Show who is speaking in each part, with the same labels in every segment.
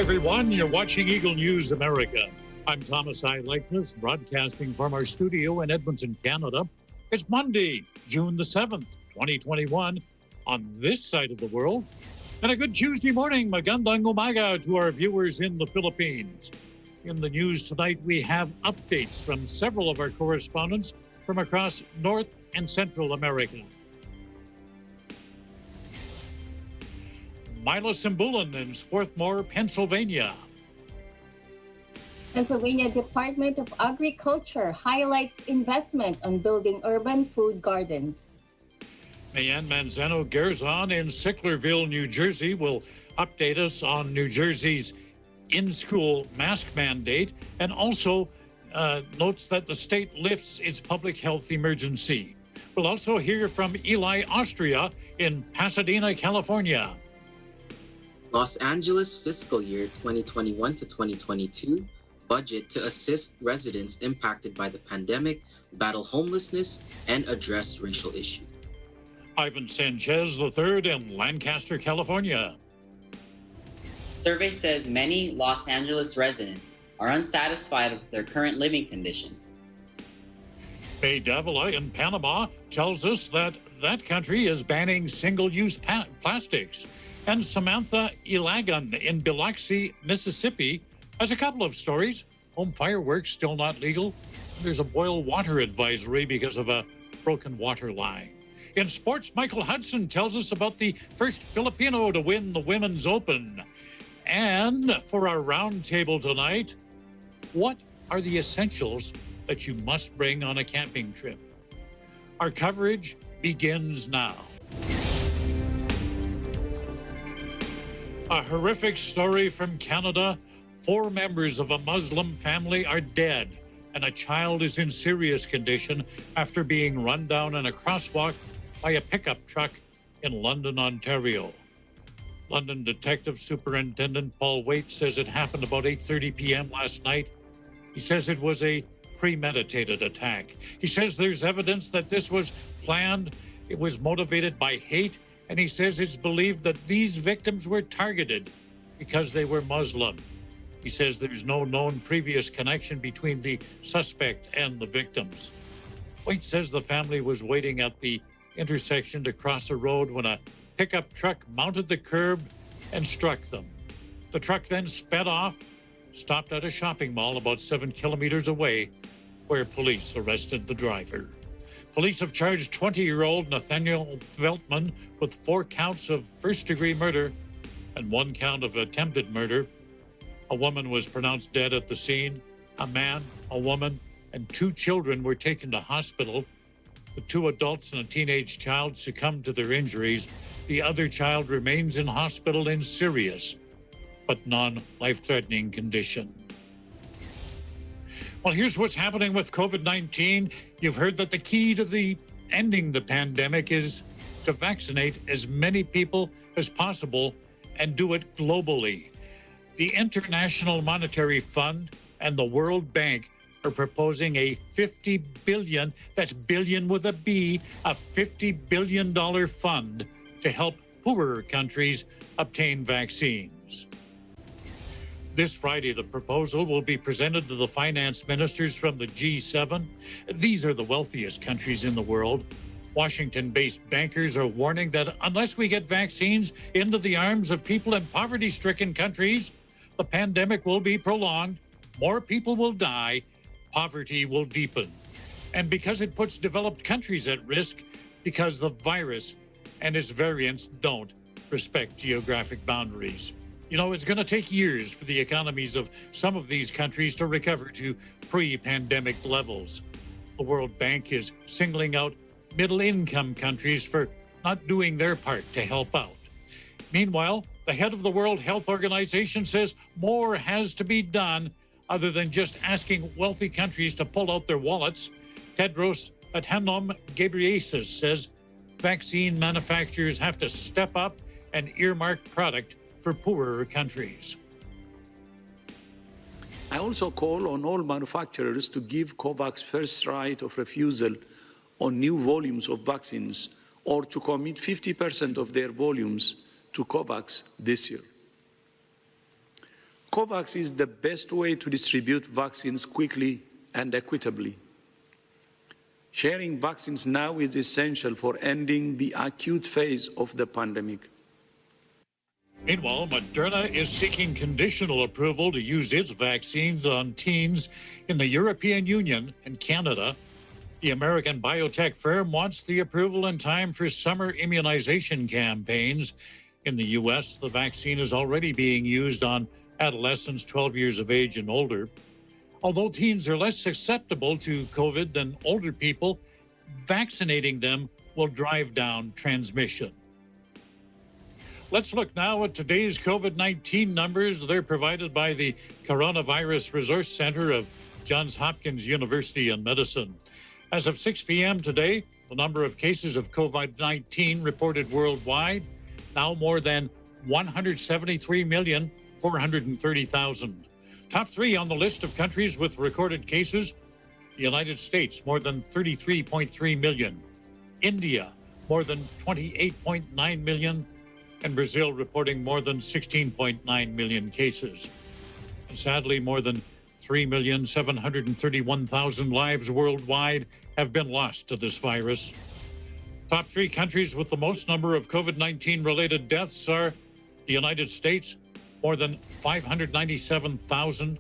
Speaker 1: everyone. You're watching Eagle News America. I'm Thomas I. Likeness, broadcasting from our studio in Edmonton, Canada. It's Monday, June the 7th, 2021, on this side of the world. And a good Tuesday morning, magandang umaga to our viewers in the Philippines. In the news tonight, we have updates from several of our correspondents from across North and Central America. Mila Simbulan in Swarthmore, Pennsylvania.
Speaker 2: Pennsylvania Department of Agriculture highlights investment on building urban food gardens.
Speaker 1: Mayan Manzano Gerzon in Sicklerville, New Jersey will update us on New Jersey's in-school mask mandate and also notes that the state lifts its public health emergency. We'll also hear from Eli Austria in Pasadena, California.
Speaker 3: Los Angeles fiscal year 2021 to 2022 budget to assist residents impacted by the pandemic, battle homelessness, and address racial issues.
Speaker 1: Ivan Sanchez III in Lancaster, California.
Speaker 4: Survey says many Los Angeles residents are unsatisfied with their current living conditions.
Speaker 1: Bay Davila in Panama tells us that that country is banning single-use plastics. And Samantha Ilagan in Biloxi, Mississippi, has a couple of stories. Home fireworks still not legal. There's a boil water advisory because of a broken water line. In sports, Michael Hudson tells us about the first Filipino to win the Women's Open. And for our roundtable tonight, what are the essentials that you must bring on a camping trip? Our coverage begins now. A horrific story from Canada. 4 members of a Muslim family are dead, and a child is in serious condition after being run down in a crosswalk by a pickup truck in London, Ontario. London Detective Superintendent Paul Waite says it happened about 8:30 p.m. last night. He says it was a premeditated attack. He says there's evidence that this was planned, it was motivated by hate, and he says it's believed that these victims were targeted because they were Muslim. He says there's no known previous connection between the suspect and the victims. White says the family was waiting at the intersection to cross a road when a pickup truck mounted the curb and struck them. The truck then sped off, stopped at a shopping mall about 7 kilometers away, where police arrested the driver. Police have charged 20-year-old Nathaniel Veltman with 4 counts of first-degree murder and 1 count of attempted murder. A woman was pronounced dead at the scene. A man, a woman, and 2 children were taken to hospital. The 2 adults and a teenage child succumbed to their injuries. The other child remains in hospital in serious but non-life-threatening condition. Well, here's what's happening with COVID-19. You've heard that the key to ending the pandemic is to vaccinate as many people as possible and do it globally. The International Monetary Fund and the World Bank are proposing a $50 billion, that's billion with a B, a $50 billion fund to help poorer countries obtain vaccines. This Friday, the proposal will be presented to the finance ministers from the G7. These are the wealthiest countries in the world. Washington-based bankers are warning that unless we get vaccines into the arms of people in poverty-stricken countries, the pandemic will be prolonged, more people will die, poverty will deepen. And because it puts developed countries at risk, because the virus and its variants don't respect geographic boundaries. You know, it's going to take years for the economies of some of these countries to recover to pre-pandemic levels. The World Bank is singling out middle-income countries for not doing their part to help out. Meanwhile, the head of the World Health Organization says more has to be done other than just asking wealthy countries to pull out their wallets. Tedros Adhanom Ghebreyesus says vaccine manufacturers have to step up and earmark product for poorer countries.
Speaker 5: I also call on all manufacturers to give COVAX first right of refusal on new volumes of vaccines or to commit 50% of their volumes to COVAX this year. COVAX is the best way to distribute vaccines quickly and equitably. Sharing vaccines now is essential for ending the acute phase of the pandemic.
Speaker 1: Meanwhile, Moderna is seeking conditional approval to use its vaccines on teens in the European Union and Canada. The American biotech firm wants the approval in time for summer immunization campaigns. In the U.S., the vaccine is already being used on adolescents 12 years of age and older. Although teens are less susceptible to COVID than older people, vaccinating them will drive down transmission. Let's look now at today's COVID-19 numbers. They're provided by the Coronavirus Resource Center of Johns Hopkins University in Medicine. As of 6 p.m. today, the number of cases of COVID-19 reported worldwide, now more than 173,430,000. Top three on the list of countries with recorded cases: the United States, more than 33.3 million; India, more than 28.9 million; and Brazil reporting more than 16.9 million cases. And sadly, more than 3,731,000 lives worldwide have been lost to this virus. Top three countries with the most number of COVID-19 related deaths are the United States, more than 597,000,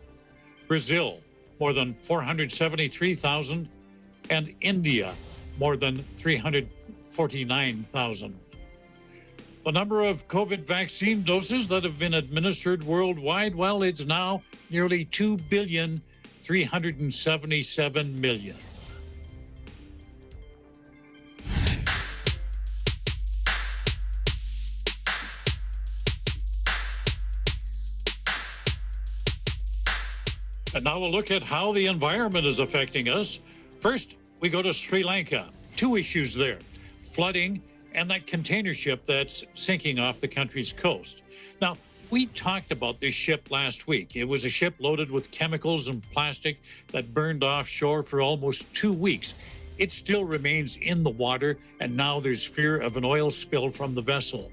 Speaker 1: Brazil, more than 473,000, and India, more than 349,000. The number of COVID vaccine doses that have been administered worldwide, well, it's now nearly 2,377,000,000. And now we'll look at how the environment is affecting us. First, we go to Sri Lanka. Two issues there: flooding and that container ship that's sinking off the country's coast. Now, we talked about this ship last week. It was a ship loaded with chemicals and plastic that burned offshore for almost 2 weeks. It still remains in the water, and now there's fear of an oil spill from the vessel.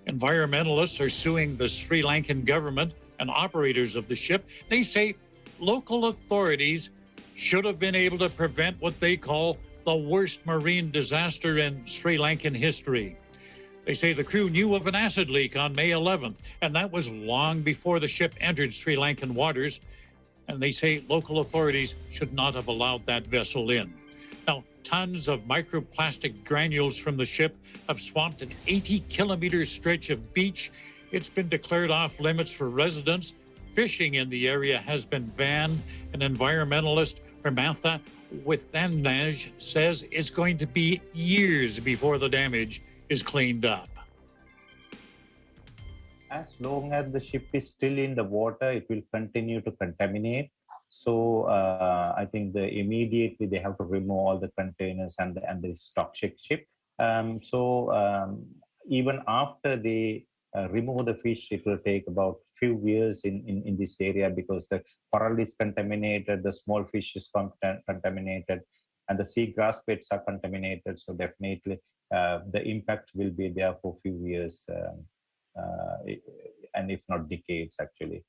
Speaker 1: Environmentalists are suing the Sri Lankan government and operators of the ship. They say local authorities should have been able to prevent what they call the worst marine disaster in Sri Lankan history. They say the crew knew of an acid leak on May 11th, and that was long before the ship entered Sri Lankan waters. And they say local authorities should not have allowed that vessel in. Now, tons of microplastic granules from the ship have swamped an 80-kilometer stretch of beach. It's been declared off limits for residents. Fishing in the area has been banned. An environmentalist, Ramatha Withanaj, says it's going to be years before the damage is cleaned up.
Speaker 6: As long as the ship is still in the water, it will continue to contaminate. So I think immediately they have to remove all the containers and the toxic ship. Even after they remove the fish, it will take about few years in this area, because the coral is contaminated, the small fish is contaminated, and the seagrass beds are contaminated. So definitely the impact will be there for a few years, and if not decades, actually.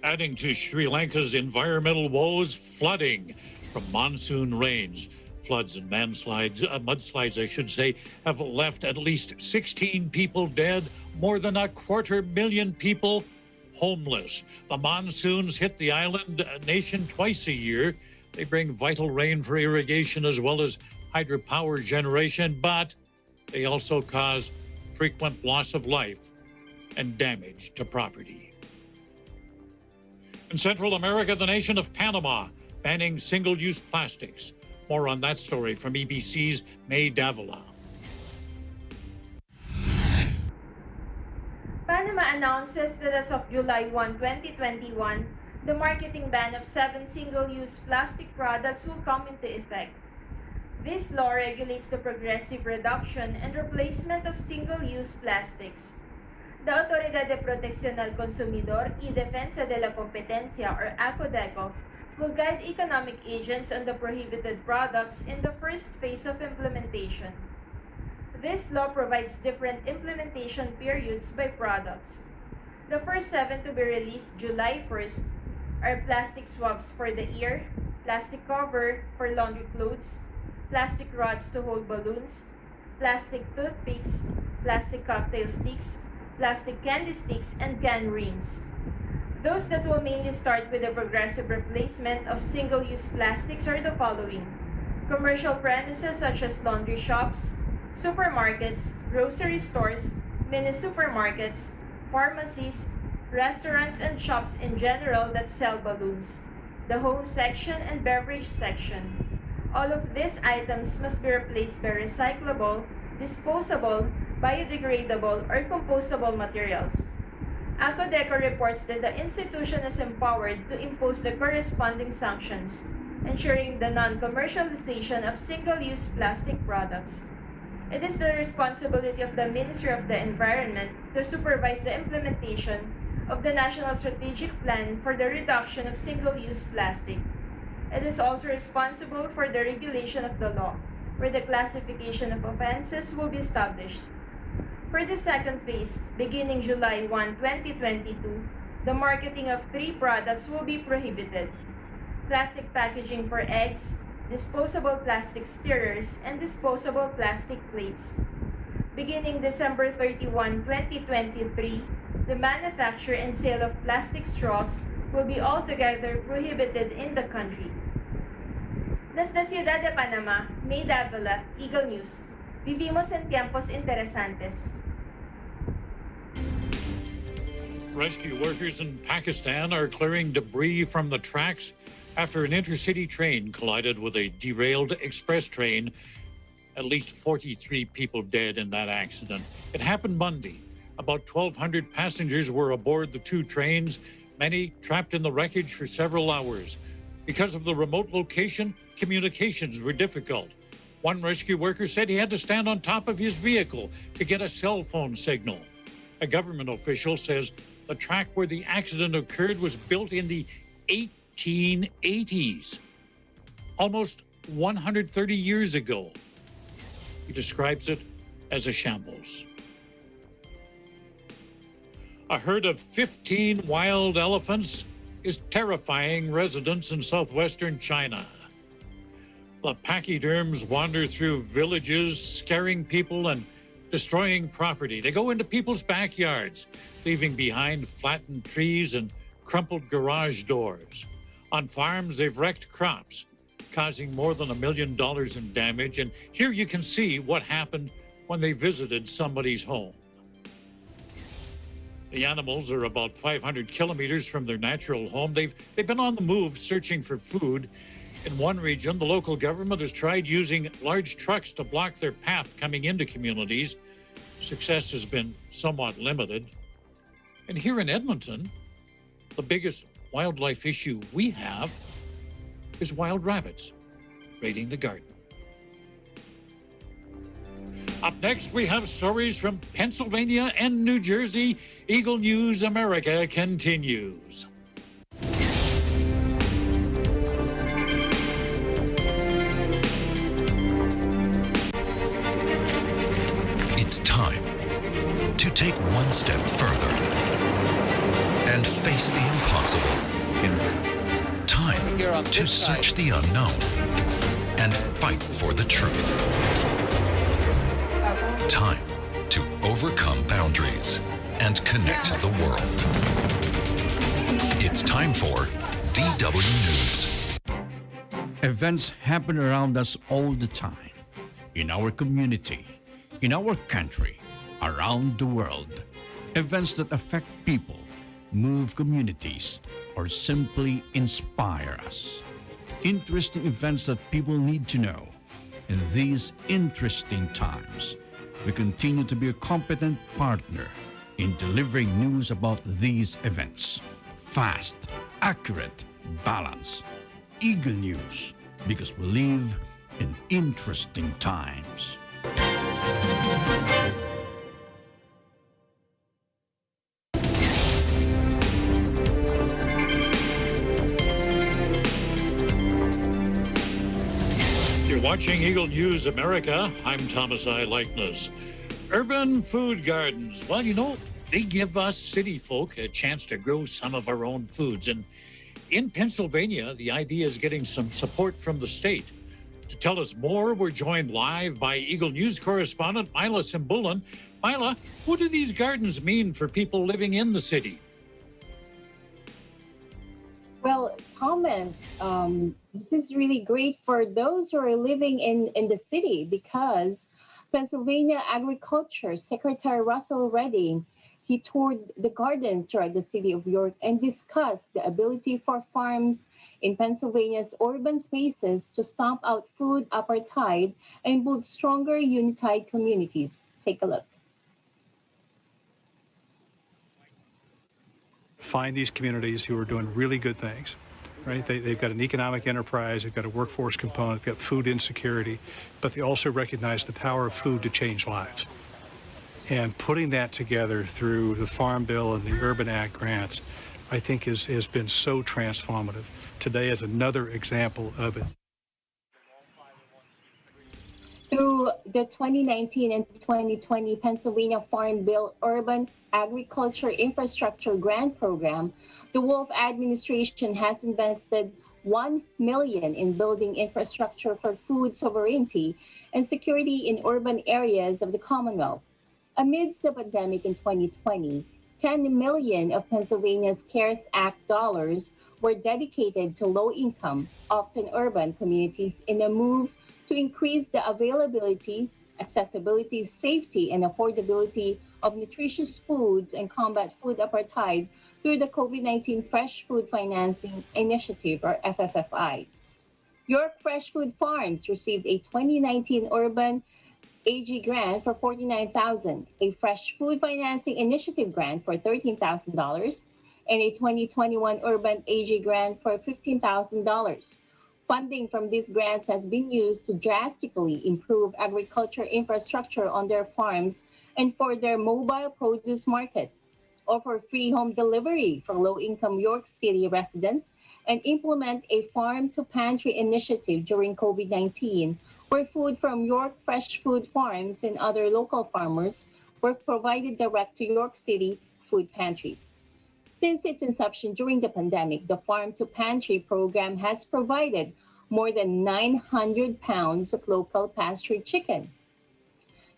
Speaker 1: Adding to Sri Lanka's environmental woes, flooding from monsoon rains. Floods and mudslides, I should say, have left at least 16 people dead, more than 250,000 people homeless. The monsoons hit the island nation twice a year. They bring vital rain for irrigation as well as hydropower generation, but they also cause frequent loss of life and damage to property. In Central America, the nation of Panama banning single-use plastics. More on that story from EBC's May Davila.
Speaker 7: Panama announces that as of July 1, 2021, the marketing ban of 7 single-use plastic products will come into effect. This law regulates the progressive reduction and replacement of single-use plastics. The Autoridad de Protección al Consumidor y Defensa de la Competencia, or ACODECO, will guide economic agents on the prohibited products in the first phase of implementation. This law provides different implementation periods by products. The first 7 to be released July 1st are plastic swabs for the ear, plastic cover for laundry clothes, plastic rods to hold balloons, plastic toothpicks, plastic cocktail sticks, plastic candy sticks, and can rings. Those that will mainly start with the progressive replacement of single-use plastics are the following: commercial premises such as laundry shops, supermarkets, grocery stores, mini supermarkets, pharmacies, restaurants, and shops in general that sell balloons, the home section and beverage section. All of these items must be replaced by recyclable, disposable, biodegradable, or compostable materials. ACODECO reports that the institution is empowered to impose the corresponding sanctions, ensuring the non-commercialization of single-use plastic products. It is the responsibility of the Ministry of the Environment to supervise the implementation of the National Strategic Plan for the Reduction of Single-Use Plastic. It is also responsible for the regulation of the law, where the classification of offenses will be established. For the second phase, beginning July 1, 2022, the marketing of 3 products will be prohibited: plastic packaging for eggs, disposable plastic stirrers, and disposable plastic plates. Beginning December 31, 2023, the manufacture and sale of plastic straws will be altogether prohibited in the country. Desde Ciudad de Panama, May Davila, Eagle News. Vivimos en tiempos interesantes.
Speaker 1: Rescue workers in Pakistan are clearing debris from the tracks after an intercity train collided with a derailed express train. At least 43 people dead in that accident. It happened Monday. About 1,200 passengers were aboard the 2 trains, many trapped in the wreckage for several hours. Because of the remote location, communications were difficult. One rescue worker said he had to stand on top of his vehicle to get a cell phone signal. A government official says the track where the accident occurred was built in the 1880s, almost 130 years ago. He describes it as a shambles. A herd of 15 wild elephants is terrifying residents in southwestern China. The pachyderms wander through villages, scaring people and destroying property. They go into people's backyards, leaving behind flattened trees and crumpled garage doors. On farms, they've wrecked crops, causing more than $1 million in damage. And here you can see what happened when they visited somebody's home. The animals are about 500 kilometers from their natural home. They've been on the move searching for food. In one region, the local government has tried using large trucks to block their path coming into communities. Success has been somewhat limited. And here in Edmonton, the biggest wildlife issue we have is wild rabbits raiding the garden. Up next, we have stories from Pennsylvania and New Jersey. Eagle News America continues.
Speaker 8: It's time to take one step further and face the impossible. Time to search the unknown and fight for the truth. Time to overcome boundaries and connect the world. It's time for DW News.
Speaker 9: Events happen around us all the time, in our community, in our country, around the world. Events that affect people, move communities, or simply inspire us. Interesting events that people need to know. In these interesting times, we continue to be a competent partner in delivering news about these events. Fast, accurate, balanced. Eagle News, because we live in interesting times.
Speaker 1: You're watching Eagle News America. I'm Thomas I. Likeness. Urban food gardens. Well, you know, They give us city folk a chance to grow some of our own foods. And in Pennsylvania, the idea is getting some support from the state. To tell us more, we're joined live by Eagle News correspondent Mila Simbulan. Mila, what do these gardens mean for people living in the city?
Speaker 2: Well, Thomas, this is really great for those who are living in the city because Pennsylvania Agriculture Secretary Russell Redding, he toured the gardens throughout the city of York and discussed the ability for farms in Pennsylvania's urban spaces to stomp out food apartheid and build stronger unified communities. Take a look.
Speaker 10: Find these communities who are doing really good things, right? They've got an economic enterprise, they've got a workforce component, they've got food insecurity, but they also recognize the power of food to change lives. And putting that together through the Farm Bill and the Urban Act grants, I think has been so transformative. Today is another example of it.
Speaker 2: Through the 2019 and 2020 Pennsylvania Farm Bill Urban Agriculture Infrastructure Grant Program, the Wolf administration has invested $1 million in building infrastructure for food sovereignty and security in urban areas of the Commonwealth. Amidst the pandemic in 2020, $10 million of Pennsylvania's CARES Act dollars were dedicated to low-income, often urban communities in a move to increase the availability, accessibility, safety, and affordability of nutritious foods and combat food apartheid through the COVID-19 Fresh Food Financing Initiative, or FFFI. York Fresh Food Farms received a 2019 Urban AG grant for $49,000, a Fresh Food Financing Initiative grant for $13,000, and a 2021 Urban AG grant for $15,000. Funding from these grants has been used to drastically improve agriculture infrastructure on their farms and for their mobile produce market, offer free home delivery for low-income York City residents, and implement a farm-to-pantry initiative during COVID-19, where food from York Fresh Food Farms and other local farmers were provided direct to York City food pantries. Since its inception during the pandemic, the Farm-to-Pantry program has provided more than 900 pounds of local pastured chicken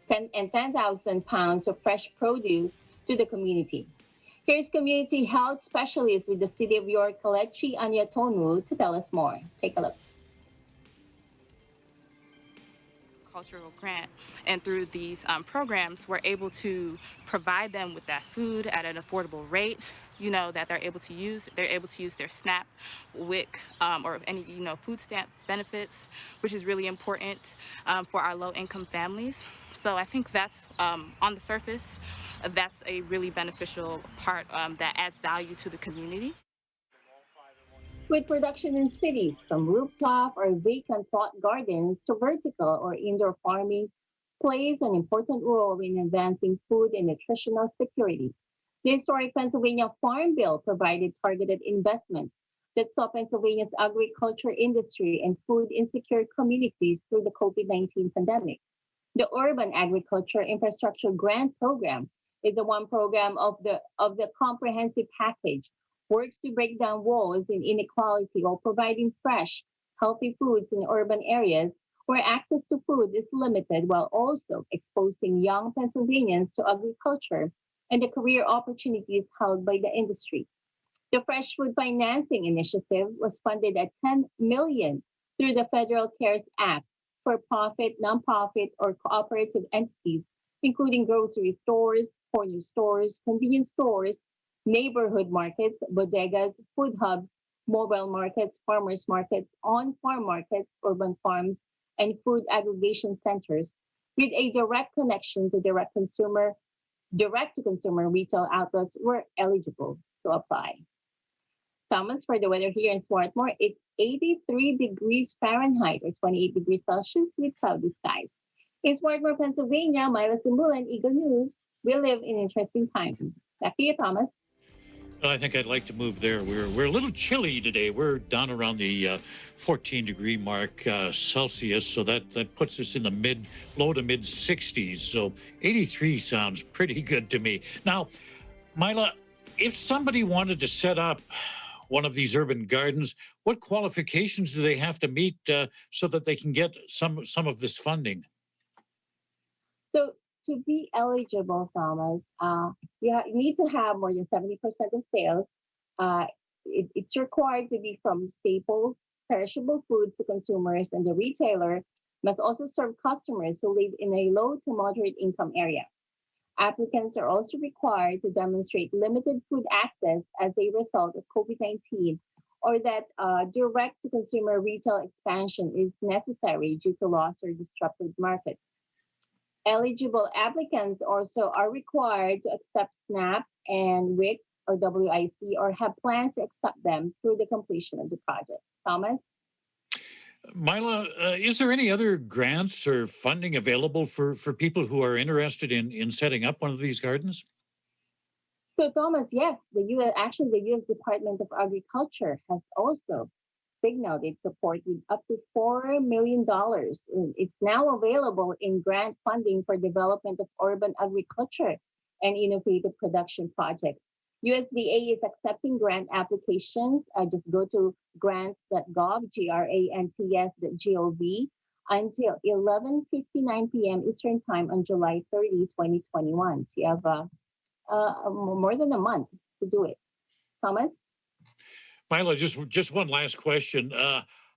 Speaker 2: and 10,000 pounds of fresh produce to the community. Here's community health specialist with the City of York, Kalechi Anyatonu, to tell us more. Take a look.
Speaker 11: Cultural grant, and through these programs we're able to provide them with that food at an affordable rate, that they're able to use their SNAP, WIC, or any food stamp benefits, which is really important for our low-income families. So I think that's on the surface, that's a really beneficial part that adds value to the community.
Speaker 2: With production in cities, from rooftop or vacant plot gardens to vertical or indoor farming, plays an important role in advancing food and nutritional security. The historic Pennsylvania Farm Bill provided targeted investments that saw Pennsylvania's agriculture industry and food insecure communities through the COVID-19 pandemic. The Urban Agriculture Infrastructure Grant Program is the one program of the comprehensive package, works to break down walls and inequality while providing fresh, healthy foods in urban areas where access to food is limited, while also exposing young Pennsylvanians to agriculture and the career opportunities held by the industry. The Fresh Food Financing Initiative was funded at $10 million through the Federal CARES Act for profit, nonprofit, or cooperative entities, including grocery stores, corner stores, convenience stores, neighborhood markets, bodegas, food hubs, mobile markets, farmers markets, on-farm markets, urban farms, and food aggregation centers with a direct connection to direct-to-consumer retail outlets were eligible to apply. Thomas, for the weather here in Swarthmore, it's 83 degrees Fahrenheit or 28 degrees Celsius with cloudy skies. In Swarthmore, Pennsylvania, Mila Simbulan, Eagle News, we live in interesting times. Back to you, Thomas.
Speaker 1: I think I'd like to move there. We're a little chilly today. We're down around the 14-degree mark Celsius, so that puts us in the low to mid 60s. So 83 sounds pretty good to me. Now, Mila, if somebody wanted to set up one of these urban gardens, what qualifications do they have to meet so that they can get some of this funding?
Speaker 2: So to be eligible, Thomas, you need to have more than 70% of sales. It's required to be from staple, perishable foods to consumers, and the retailer must also serve customers who live in a low to moderate income area. Applicants are also required to demonstrate limited food access as a result of COVID-19, or that direct-to-consumer retail expansion is necessary due to loss or disrupted markets. Eligible applicants also are required to accept SNAP and WIC or WIC, or have plans to accept them through the completion of the project. Thomas?
Speaker 1: Mila, is there any other grants or funding available for people who are interested in setting up one of these gardens?
Speaker 2: So, Thomas, yes, the U.S. Department of Agriculture has also signaled its support with up to $4 million. It's now available in grant funding for development of urban agriculture and innovative production projects. USDA is accepting grant applications. Just go to grants.gov, grants.gov, until 11:59 p.m. Eastern Time on July 30, 2021. So you have more than a month to do it. Thomas?
Speaker 1: Mila, just one last question.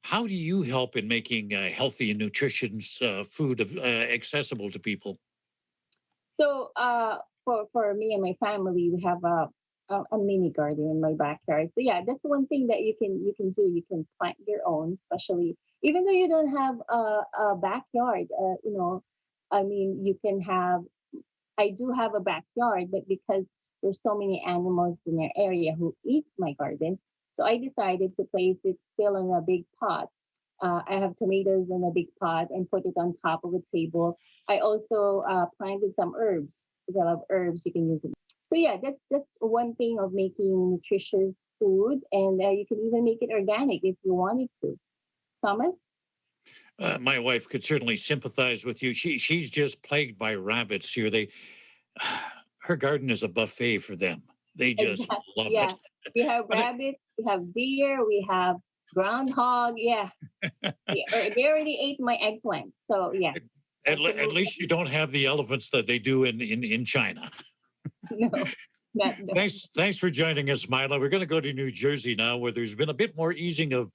Speaker 1: How do you help in making healthy and nutritious food accessible to people?
Speaker 2: So for me and my family, we have a mini garden in my backyard. So yeah, that's one thing that you can do. You can plant your own, especially even though you don't have a backyard. I mean, you can have. I do have a backyard, but because there's so many animals in our area who eat my garden, so I decided to place it still in a big pot. I have tomatoes in a big pot and put it on top of a table. I also planted some herbs. If you have herbs, you can use it. So yeah, that's one thing of making nutritious food, and you can even make it organic if you wanted to. Thomas?
Speaker 1: My wife could certainly sympathize with you. She's just plagued by rabbits here. Her garden is a buffet for them. They just love it.
Speaker 2: We have rabbits, we have deer, we have groundhog. Yeah. They already ate my eggplant. So yeah.
Speaker 1: At least you don't have the elephants that they do in China.
Speaker 2: No.
Speaker 1: Thanks for joining us, Mila. We're going to go to New Jersey now, where there's been a bit more easing of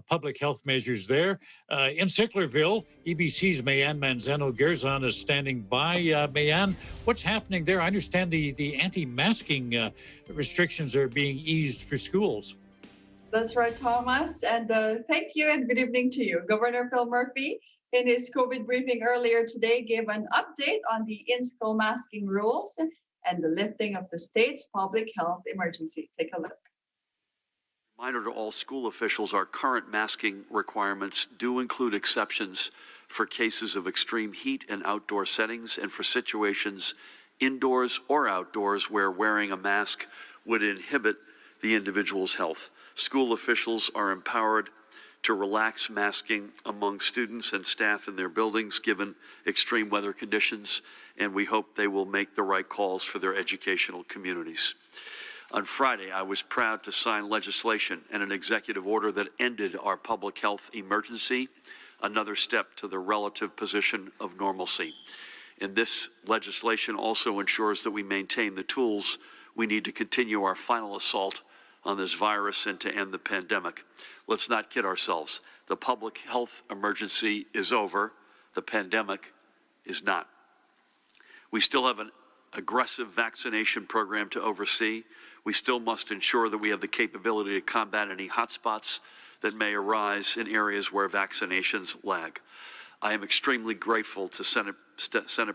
Speaker 1: public health measures there. In Sicklerville, EBC's Mayan Manzano-Gerzon is standing by. Mayan, what's happening there? I understand the anti-masking restrictions are being eased for schools.
Speaker 12: That's right, Thomas. And thank you and good evening to you. Governor Phil Murphy, in his COVID briefing earlier today, gave an update on the in-school masking rules and the lifting of the state's public health emergency. Take a look.
Speaker 13: Reminder to all school officials, our current masking requirements do include exceptions for cases of extreme heat and outdoor settings and for situations indoors or outdoors where wearing a mask would inhibit the individual's health. School officials are empowered to relax masking among students and staff in their buildings given extreme weather conditions, and we hope they will make the right calls for their educational communities. On Friday, I was proud to sign legislation and an executive order that ended our public health emergency, another step to the relative position of normalcy. And this legislation also ensures that we maintain the tools we need to continue our final assault on this virus and to end the pandemic. Let's not kid ourselves. The public health emergency is over. The pandemic is not. We still have an aggressive vaccination program to oversee. We still must ensure that we have the capability to combat any hotspots that may arise in areas where vaccinations lag. I am extremely grateful to Senate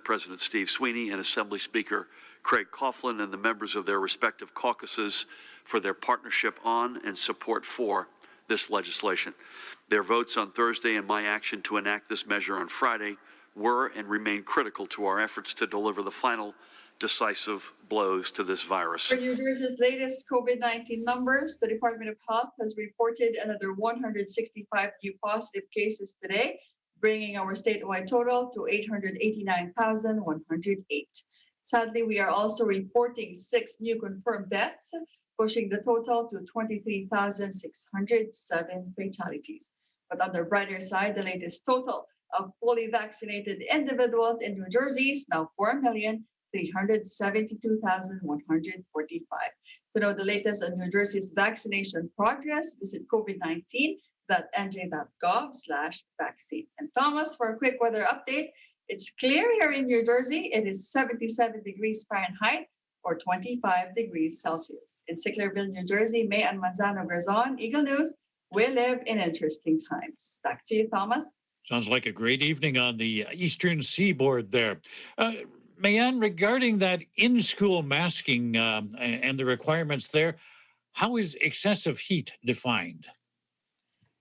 Speaker 13: President Steve Sweeney and Assembly Speaker Craig Coughlin and the members of their respective caucuses for their partnership on and support for this legislation. Their votes on Thursday and my action to enact this measure on Friday were and remain critical to our efforts to deliver the final decisive blows to this virus.
Speaker 12: For New Jersey's latest COVID-19 numbers, the Department of Health has reported another 165 new positive cases today, bringing our statewide total to 889,108. Sadly, we are also reporting 6 new confirmed deaths, pushing the total to 23,607 fatalities. But on the brighter side, the latest total of fully vaccinated individuals in New Jersey is now 4,372,145. To know the latest on New Jersey's vaccination progress, visit covid19.nj.gov/vaccine. And Thomas, for a quick weather update, it's clear here in New Jersey. It is 77 degrees Fahrenheit or 25 degrees Celsius. In Sicklerville, New Jersey, May and Manzano Garzon, Eagle News, we live in interesting times. Back to you, Thomas.
Speaker 1: Sounds like a great evening on the eastern seaboard there. Mayanne, regarding that in-school masking and the requirements there, how is excessive heat defined?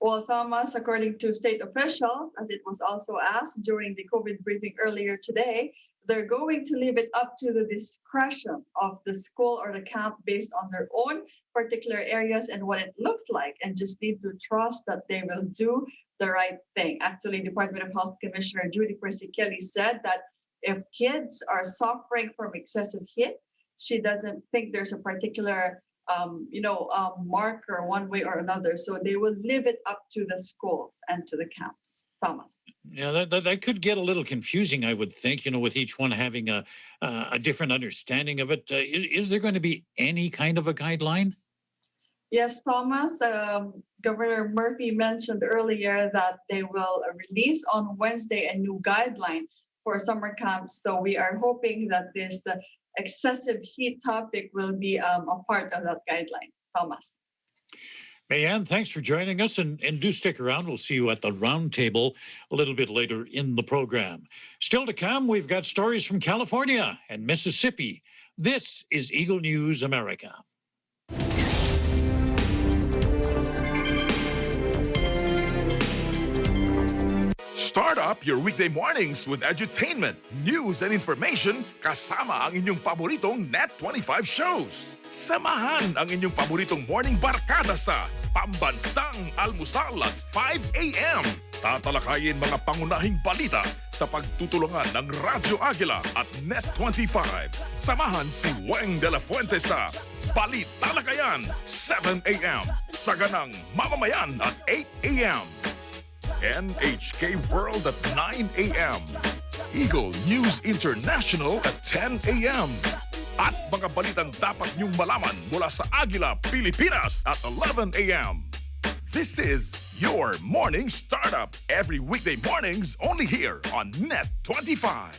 Speaker 12: Well, Thomas, according to state officials, as it was also asked during the COVID briefing earlier today, they're going to leave it up to the discretion of the school or the camp based on their own particular areas and what it looks like, and just need to trust that they will do the right thing. Actually, Department of Health Commissioner Judy Persichilli said that if kids are suffering from excessive heat, she doesn't think there's a particular marker one way or another. So they will leave it up to the schools and to the camps. Thomas.
Speaker 1: Yeah, that could get a little confusing, I would think, with each one having a different understanding of it. Is there going to be any kind of a guideline?
Speaker 12: Yes, Thomas. Governor Murphy mentioned earlier that they will release on Wednesday a new guideline for summer camps. So we are hoping that this excessive heat topic will be a part of that guideline. Thomas.
Speaker 1: Mayanne, thanks for joining us, and do stick around. We'll see you at the round table a little bit later in the program. Still to come, we've got stories from California and Mississippi. This is Eagle News America.
Speaker 14: Start up your weekday mornings with edutainment, news, and information kasama ang inyong paboritong Net25 shows. Samahan ang inyong paboritong morning barkada sa Pambansang Almusal at 5 a.m. Tatalakayin mga pangunahing balita sa pagtutulungan ng Radyo Agila at Net25. Samahan si Weng de la Fuente sa Balitalakayan, 7 a.m. Saganang Mamamayan at 8 a.m. NHK World at 9 a.m. Eagle News International at 10 a.m. At mga balitang dapat niyong malaman mula sa Agila, Pilipinas at 11 a.m. This is your morning startup every weekday mornings only here on Net25.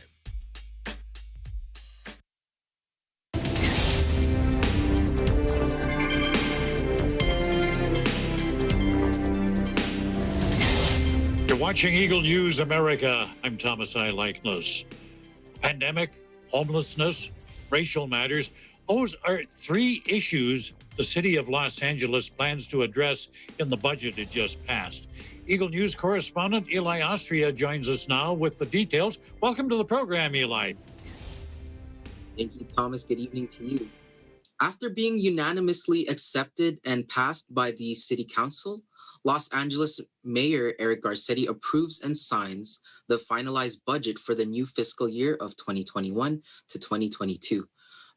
Speaker 1: You're watching Eagle News America. I'm Thomas I. Likeness. Pandemic, homelessness, racial matters. Those are three issues the city of Los Angeles plans to address in the budget it just passed. Eagle News correspondent Eli Austria joins us now with the details. Welcome to the program, Eli.
Speaker 3: Thank you, Thomas. Good evening to you. After being unanimously accepted and passed by the City Council, Los Angeles Mayor Eric Garcetti approves and signs the finalized budget for the new fiscal year of 2021 to 2022.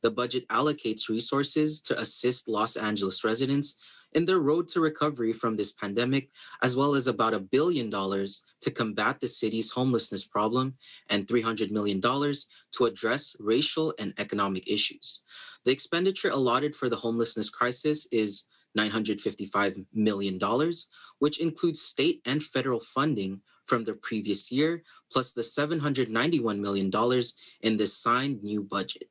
Speaker 3: The budget allocates resources to assist Los Angeles residents in their road to recovery from this pandemic, as well as about $1 billion to combat the city's homelessness problem and $300 million to address racial and economic issues. The expenditure allotted for the homelessness crisis is $955 million, which includes state and federal funding from the previous year, plus the $791 million in this signed new budget.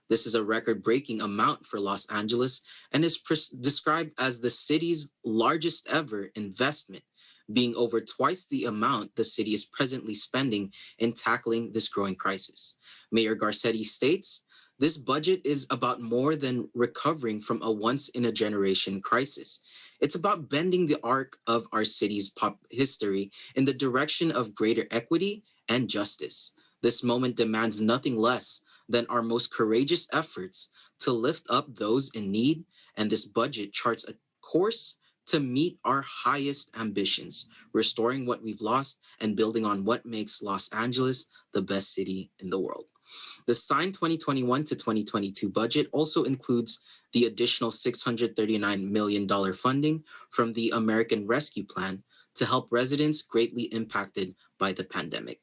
Speaker 3: This is a record-breaking amount for Los Angeles and is described as the city's largest ever investment, being over twice the amount the city is presently spending in tackling this growing crisis. Mayor Garcetti states, "This budget is about more than recovering from a once-in-a-generation crisis. It's about bending the arc of our city's history in the direction of greater equity and justice. This moment demands nothing less than our most courageous efforts to lift up those in need, and this budget charts a course to meet our highest ambitions, restoring what we've lost and building on what makes Los Angeles the best city in the world. The signed 2021 to 2022 budget also includes the additional $639 million funding from the American Rescue Plan to help residents greatly impacted by the pandemic.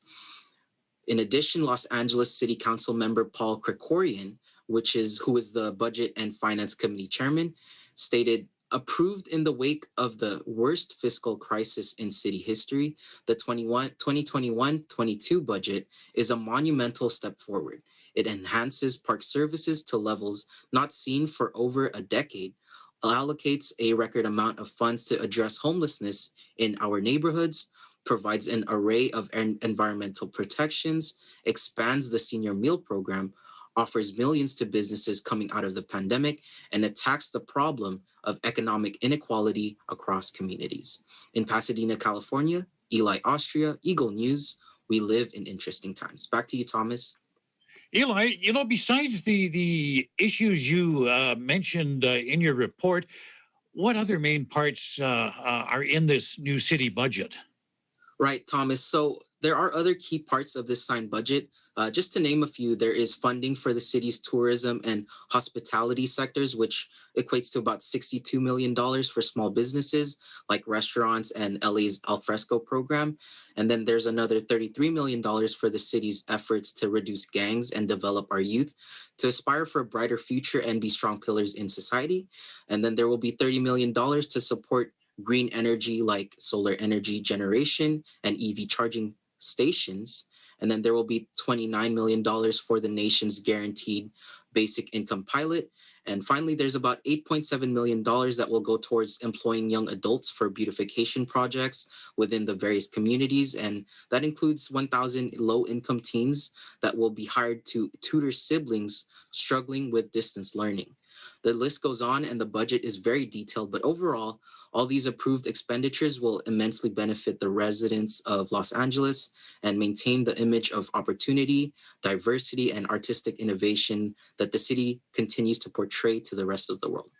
Speaker 3: In addition, Los Angeles City Council member Paul Krikorian, who is the Budget and Finance Committee chairman, stated, approved in the wake of the worst fiscal crisis in city history, the 2021-22 budget is a monumental step forward. It enhances park services to levels not seen for over a decade, allocates a record amount of funds to address homelessness in our neighborhoods, provides an array of environmental protections, expands the senior meal program, offers millions to businesses coming out of the pandemic, and attacks the problem of economic inequality across communities. In Pasadena, California, Eli Austria, Eagle News, we live in interesting times. Back to you, Thomas.
Speaker 1: Eli, besides the issues you mentioned in your report, what other main parts are in this new city budget?
Speaker 3: Right, Thomas. So there are other key parts of this signed budget. Just to name a few, there is funding for the city's tourism and hospitality sectors, which equates to about $62 million for small businesses like restaurants and LA's Alfresco program. And then there's another $33 million for the city's efforts to reduce gangs and develop our youth to aspire for a brighter future and be strong pillars in society. And then there will be $30 million to support green energy like solar energy generation and EV charging stations. And then there will be $29 million for the nation's guaranteed basic income pilot. And finally, there's about $8.7 million that will go towards employing young adults for beautification projects within the various communities. And that includes 1,000 low-income teens that will be hired to tutor siblings struggling with distance learning. The list goes on and the budget is very detailed, but overall, all these approved expenditures will immensely benefit the residents of Los Angeles and maintain the image of opportunity, diversity, and artistic innovation that the city continues to portray to the rest of the world.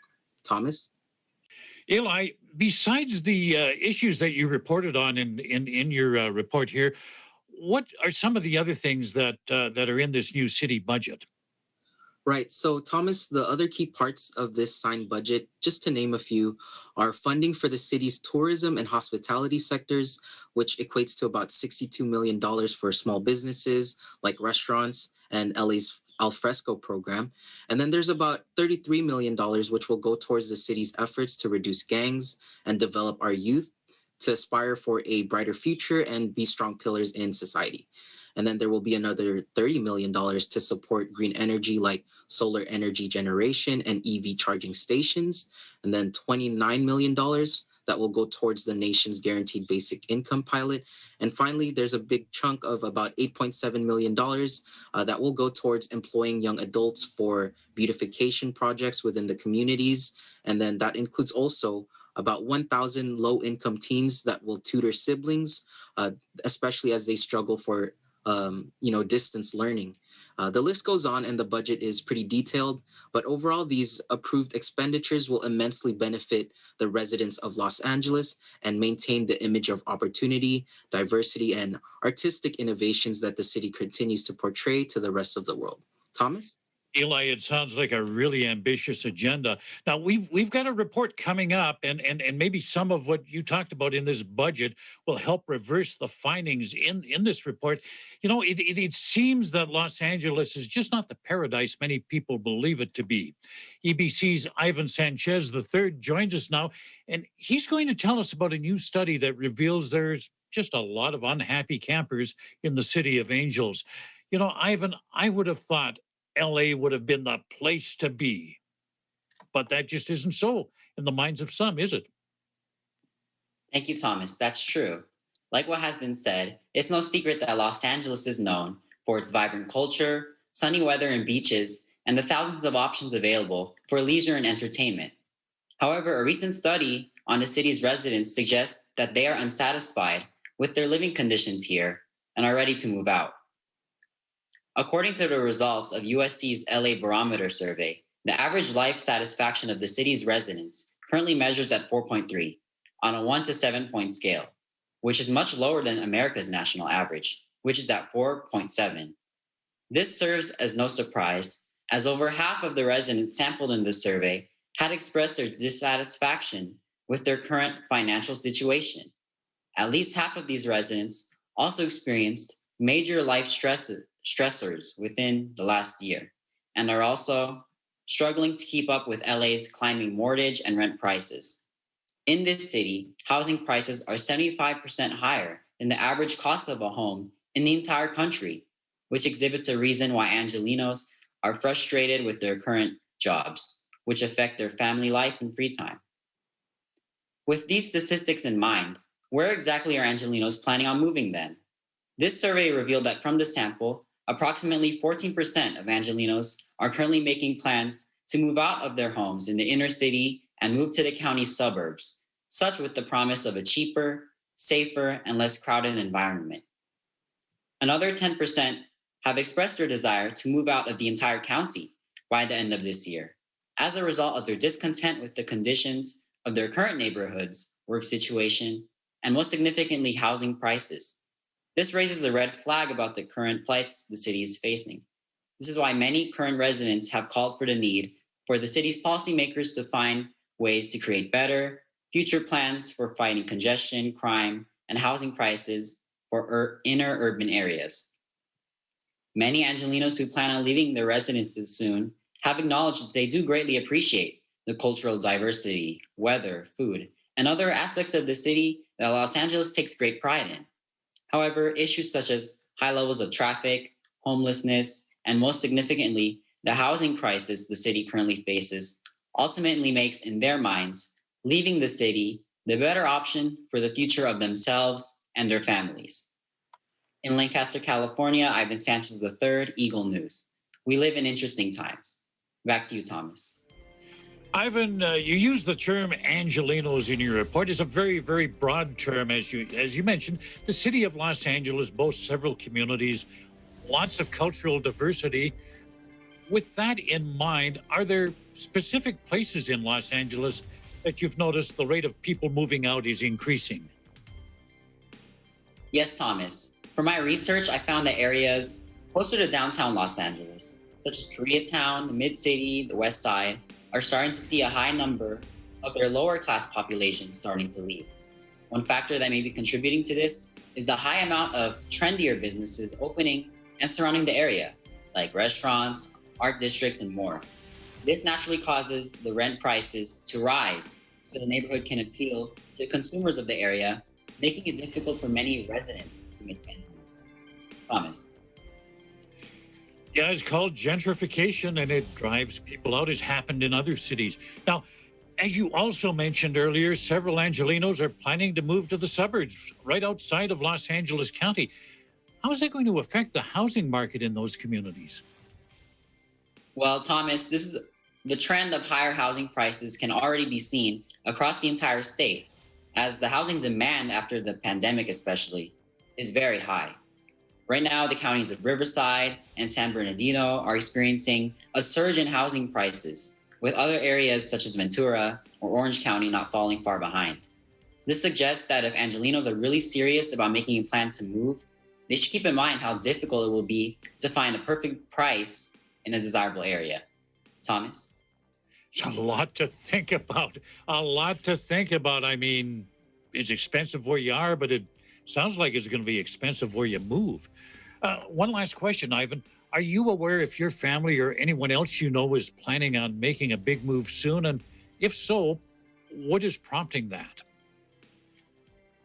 Speaker 3: Thomas?
Speaker 1: Eli, besides the issues that you reported on in your report here, what are some of the other things that are in this new city budget?
Speaker 3: Right. So, Thomas, the other key parts of this signed budget, just to name a few, are funding for the city's tourism and hospitality sectors, which equates to about $62 million for small businesses like restaurants and LA's Alfresco program. And then there's about $33 million, which will go towards the city's efforts to reduce gangs and develop our youth to aspire for a brighter future and be strong pillars in society. And then there will be another $30 million to support green energy like solar energy generation and EV charging stations. And then $29 million that will go towards the nation's guaranteed basic income pilot. And finally, there's a big chunk of about $8.7 million that will go towards employing young adults for beautification projects within the communities. And then that includes also about 1,000 low-income teens that will tutor siblings, especially as they struggle for distance learning. The list goes on and the budget is pretty detailed, but overall, these approved expenditures will immensely benefit the residents of Los Angeles and maintain the image of opportunity, diversity, and artistic innovations that the city continues to portray to the rest of the world. Thomas?
Speaker 1: Eli, it sounds like a really ambitious agenda. Now, we've got a report coming up, and maybe some of what you talked about in this budget will help reverse the findings in this report. It seems that Los Angeles is just not the paradise many people believe it to be. EBC's Ivan Sanchez III joins us now, and he's going to tell us about a new study that reveals there's just a lot of unhappy campers in the City of Angels. Ivan, I would have thought LA would have been the place to be. But that just isn't so in the minds of some, is it?
Speaker 4: Thank you, Thomas. That's true. Like what has been said, it's no secret that Los Angeles is known for its vibrant culture, sunny weather and beaches, and the thousands of options available for leisure and entertainment. However, a recent study on the city's residents suggests that they are unsatisfied with their living conditions here and are ready to move out. According to the results of USC's LA Barometer survey, the average life satisfaction of the city's residents currently measures at 4.3 on a 1 to 7 point scale, which is much lower than America's national average, which is at 4.7. This serves as no surprise, as over half of the residents sampled in the survey had expressed their dissatisfaction with their current financial situation. At least half of these residents also experienced major life stressors within the last year and are also struggling to keep up with LA's climbing mortgage and rent prices. In this city, housing prices are 75% higher than the average cost of a home in the entire country, which exhibits a reason why Angelenos are frustrated with their current jobs, which affect their family life and free time. With these statistics in mind, where exactly are Angelenos planning on moving then? This survey revealed that from the sample, approximately 14% of Angelenos are currently making plans to move out of their homes in the inner city and move to the county's suburbs, such with the promise of a cheaper, safer, and less crowded environment. Another 10% have expressed their desire to move out of the entire county by the end of this year, as a result of their discontent with the conditions of their current neighborhoods, work situation, and most significantly, housing prices. This raises a red flag about the current plights the city is facing. This is why many current residents have called for the need for the city's policymakers to find ways to create better, future plans for fighting congestion, crime, and housing prices for inner urban areas. Many Angelenos who plan on leaving their residences soon have acknowledged that they do greatly appreciate the cultural diversity, weather, food, and other aspects of the city that Los Angeles takes great pride in. However, issues such as high levels of traffic, homelessness, and most significantly, the housing crisis the city currently faces ultimately makes, in their minds, leaving the city the better option for the future of themselves and their families. In Lancaster, California, Ivan Sanchez III, Eagle News. We live in interesting times. Back to you, Thomas.
Speaker 1: Ivan, you use the term Angelenos in your report. It's a very, very broad term. As you mentioned, the city of Los Angeles boasts several communities, lots of cultural diversity. With that in mind, are there specific places in Los Angeles that you've noticed the rate of people moving out is increasing?
Speaker 4: Yes, Thomas. For my research, I found that areas closer to downtown Los Angeles, such as Koreatown, the Mid-City, the West Side, are starting to see a high number of their lower class population starting to leave. One factor that may be contributing to this is the high amount of trendier businesses opening and surrounding the area, like restaurants, art districts, and more. This naturally causes the rent prices to rise so the neighborhood can appeal to consumers of the area, making it difficult for many residents to make ends meet. Thomas.
Speaker 1: Yeah, it's called gentrification, and it drives people out, as happened in other cities. Now, as you also mentioned earlier, several Angelenos are planning to move to the suburbs right outside of Los Angeles County. How is that going to affect the housing market in those communities?
Speaker 4: Well, Thomas, the trend of higher housing prices can already be seen across the entire state, as the housing demand after the pandemic especially is very high. Right now, the counties of Riverside and San Bernardino are experiencing a surge in housing prices, with other areas such as Ventura or Orange County not falling far behind. This suggests that if Angelenos are really serious about making a plan to move, they should keep in mind how difficult it will be to find a perfect price in a desirable area. Thomas?
Speaker 1: It's a lot to think about. I mean, it's expensive where you are, but it sounds like it's going to be expensive where you move. One last question, Ivan. Are you aware if your family or anyone else you know is planning on making a big move soon? And if so, what is prompting that?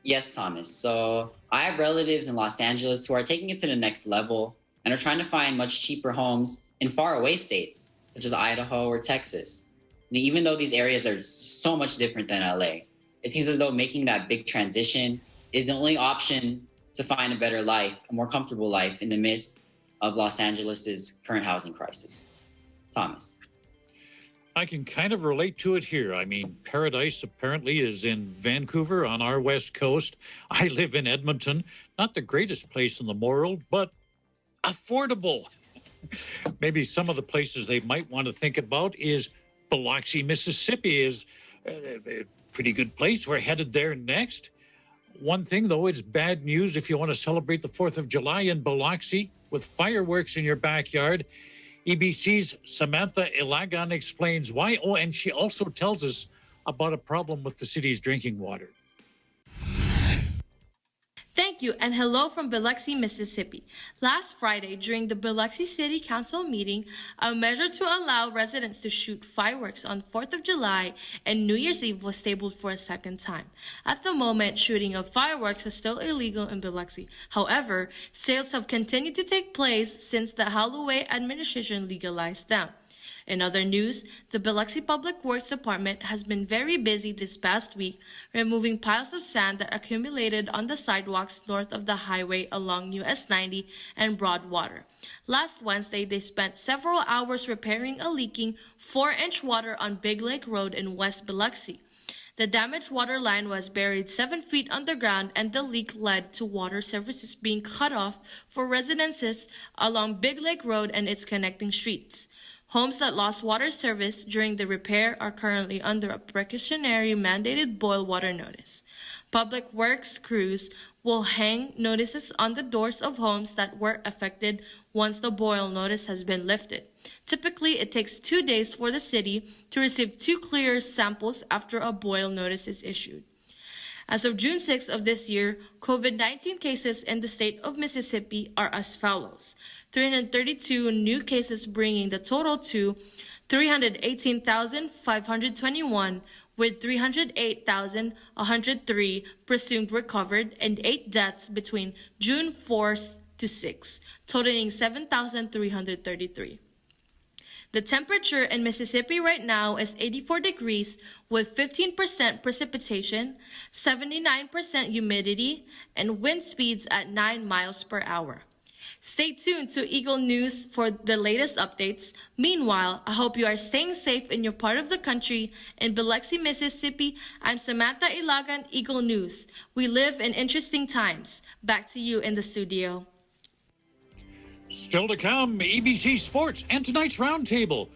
Speaker 4: Yes, Thomas. So I have relatives in Los Angeles who are taking it to the next level and are trying to find much cheaper homes in faraway states, such as Idaho or Texas. And even though these areas are so much different than LA, it seems as though making that big transition is the only option to find a better life, a more comfortable life in the midst of Los Angeles's current housing crisis. Thomas.
Speaker 1: I can kind of relate to it here. I mean, paradise apparently is in Vancouver on our west coast. I live in Edmonton, not the greatest place in the world, but affordable. Maybe some of the places they might want to think about is Biloxi, Mississippi, is Pretty good place. We're headed there next. One thing, though, it's bad news if you want to celebrate the 4th of July in Biloxi with fireworks in your backyard. EBC's Samantha Ilagan explains why. Oh, and she also tells us about a problem with the city's drinking water.
Speaker 15: Thank you, and hello from Biloxi, Mississippi. Last Friday, during the Biloxi City Council meeting, a measure to allow residents to shoot fireworks on 4th of July and New Year's Eve was tabled for a second time. At the moment, shooting of fireworks is still illegal in Biloxi. However, sales have continued to take place since the Holloway administration legalized them. In other news, the Biloxi Public Works Department has been very busy this past week removing piles of sand that accumulated on the sidewalks north of the highway along US 90 and Broadwater. Last Wednesday, they spent several hours repairing a leaking 4-inch water on Big Lake Road in West Biloxi. The damaged water line was buried 7 feet underground, and the leak led to water services being cut off for residences along Big Lake Road and its connecting streets. Homes that lost water service during the repair are currently under a precautionary mandated boil water notice. Public Works crews will hang notices on the doors of homes that were affected once the boil notice has been lifted. Typically, it takes 2 days for the city to receive 2 clear samples after a boil notice is issued. As of June 6 of this year, COVID-19 cases in the state of Mississippi are as follows: 332 new cases, bringing the total to 318,521, with 308,103 presumed recovered and 8 deaths between June 4th to 6th, totaling 7,333. The temperature in Mississippi right now is 84 degrees with 15% precipitation, 79% humidity, and wind speeds at 9 miles per hour. Stay tuned to Eagle News for the latest updates. Meanwhile, I hope you are staying safe in your part of the country. In Biloxi, Mississippi, I'm Samantha Ilagan, Eagle News. We live in interesting times. Back to you in the studio.
Speaker 1: Still to come, EBC Sports and tonight's roundtable.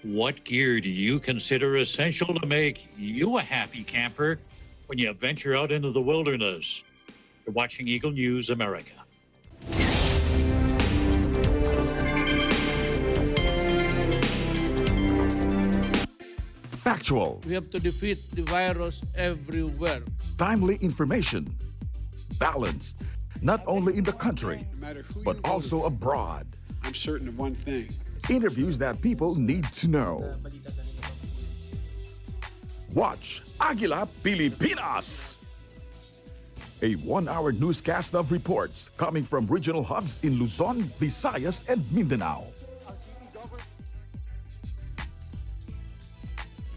Speaker 1: What gear do you consider essential to make you a happy camper when you venture out into the wilderness? You're watching Eagle News America.
Speaker 14: Factual.
Speaker 16: We have to defeat the virus everywhere.
Speaker 14: Timely information. Balanced. Not only in the country, but also abroad.
Speaker 17: I'm certain of one thing.
Speaker 14: Interviews that people need to know. Watch Aguila Pilipinas. A 1-hour newscast of reports coming from regional hubs in Luzon, Visayas, and Mindanao.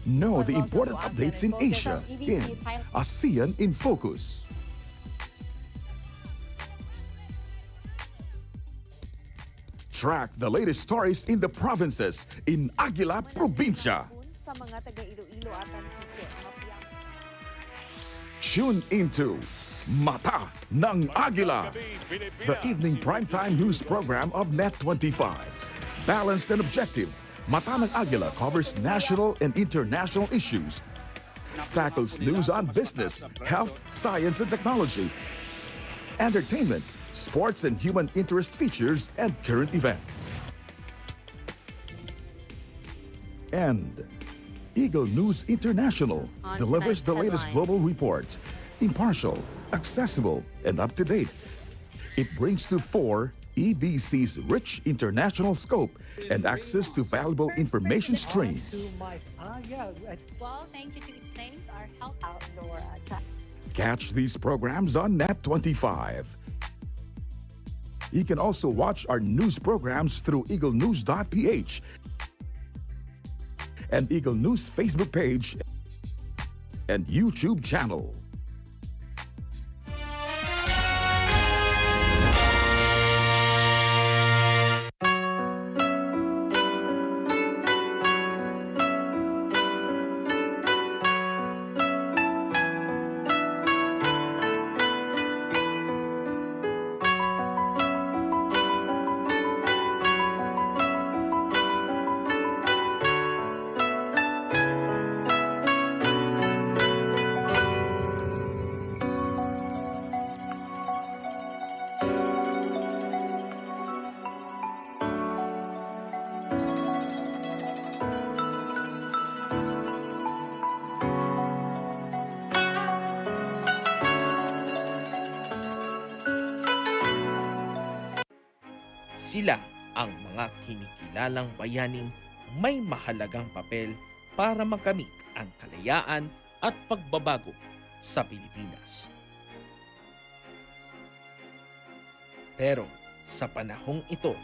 Speaker 14: Know the important updates in Asia in ASEAN in Focus. Track the latest stories in the provinces in Aguila Provincia. Tune into Mata ng Aguila, the evening primetime news program of Net25. Balanced and objective, Mata ng Aguila covers national and international issues, tackles news on business, health, science, and technology, entertainment, sports and human interest features, and current events. And Eagle News International delivers the latest global reports, impartial, accessible, and up-to-date. It brings to fore EBC's rich international scope and access to valuable information streams.
Speaker 18: Well, thank you to explain our health outdoor.
Speaker 14: Catch these programs on Net25. You can also watch our news programs through eaglenews.ph and Eagle News Facebook page and YouTube channel.
Speaker 17: Sila ang mga kinikilalang bayaning may mahalagang papel para makamit ang kalayaan at pagbabago sa Pilipinas. Pero sa panahong ito,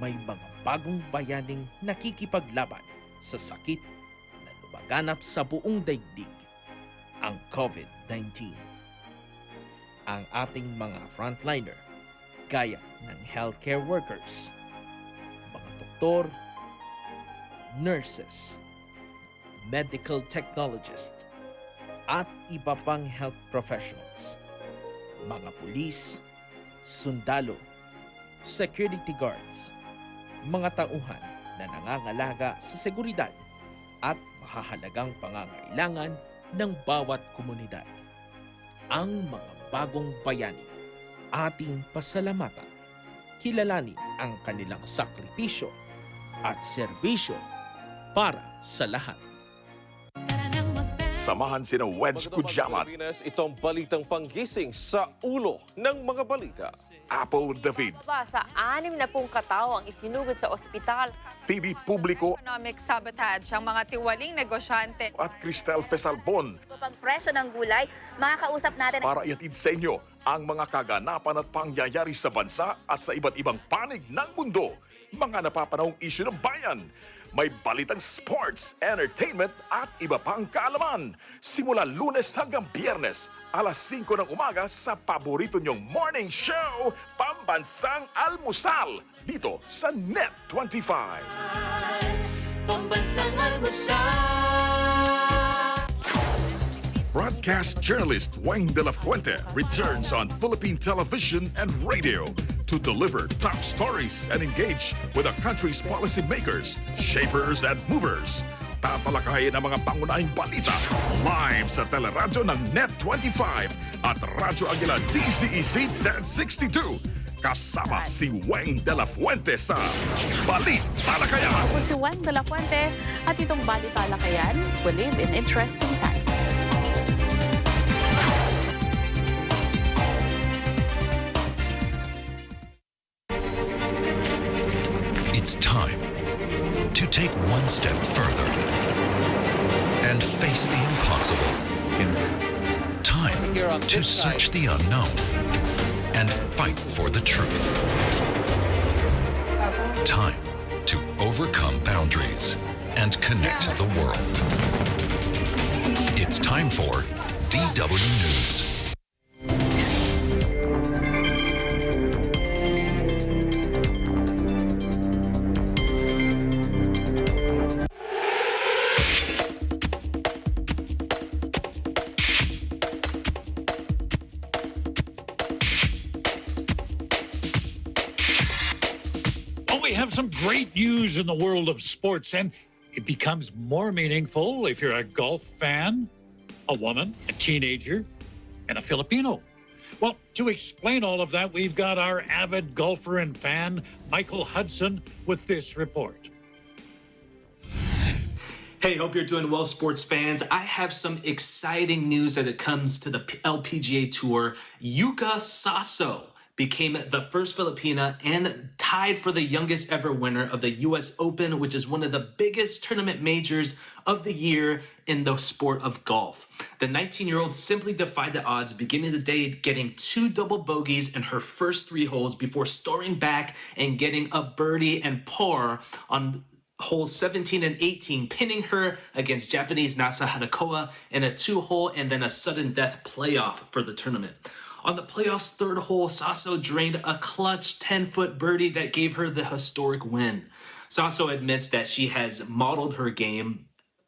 Speaker 17: may mga bagong bayaning nakikipaglaban sa sakit na lumaganap sa buong daigdig, ang COVID-19. Ang ating mga frontliner, gaya ng healthcare workers, mga doktor, nurses, medical technologists, at iba pang health professionals, mga pulis, sundalo, security guards, mga tauhan na nangangalaga sa seguridad at mahahalagang pangangailangan ng bawat komunidad. Ang mga bagong bayani, ating pasalamatan, kilalanin ang kanilang sakripisyo at serbisyo para sa lahat.
Speaker 14: Samahan sina Wedge Kujamat,
Speaker 19: itong balitang panggising sa ulo ng mga balita.
Speaker 14: Apple David,
Speaker 20: Sa 60 katao ang isinugod sa ospital.
Speaker 14: TV Publiko
Speaker 21: Economic sabotage ang mga tiwaling negosyante.
Speaker 14: at Cristel Fesalbon
Speaker 20: Pagpresyo ng gulay, makakausap natin
Speaker 14: para iatid sa inyo ang mga kaganapan at pangyayari sa bansa at sa iba't ibang panig ng mundo. Mga napapanahong isyu ng bayan. May balitang sports, entertainment at iba pang kaalaman. Simula Lunes hanggang Biyernes, alas 5 ng umaga sa paborito nyong morning show, Pambansang Almusal, dito sa Net 25.
Speaker 22: Pambansang Almusal.
Speaker 14: Broadcast journalist Wayne De La Fuente returns on Philippine television and radio to deliver top stories and engage with the country's policymakers, shapers, and movers. Tatalakayin ang mga pangunahing balita live sa teleradyo ng Net 25 at Radyo Aguila DCEC 1062. Kasama si Wayne De La Fuente sa Balit Talakayan.
Speaker 23: Ako si Wayne De La Fuente at itong Balit Talakayan will live in interesting times.
Speaker 8: It's time to take one step further and face the impossible. Time to search the unknown and fight for the truth. Time to overcome boundaries and connect the world. It's time for DW News.
Speaker 1: We have some great news in the world of sports, and it becomes more meaningful if you're a golf fan, a woman, a teenager, and a Filipino. Well, to explain all of that, we've got our avid golfer and fan, Michael Hudson, with this report.
Speaker 24: Hey, hope you're doing well, sports fans. I have some exciting news as it comes to the LPGA Tour. Yuka Saso became the first Filipina and tied for the youngest ever winner of the US Open, which is one of the biggest tournament majors of the year in the sport of golf. The 19-year-old simply defied the odds, beginning the day getting 2 double bogeys in her first 3 holes before storming back and getting a birdie and par on holes 17 and 18, pinning her against Japanese Nasa Hanakoa in a 2-hole and then a sudden death playoff for the tournament. On the playoff's 3rd hole, Saso drained a clutch 10-foot birdie that gave her the historic win. Saso admits that she has modeled her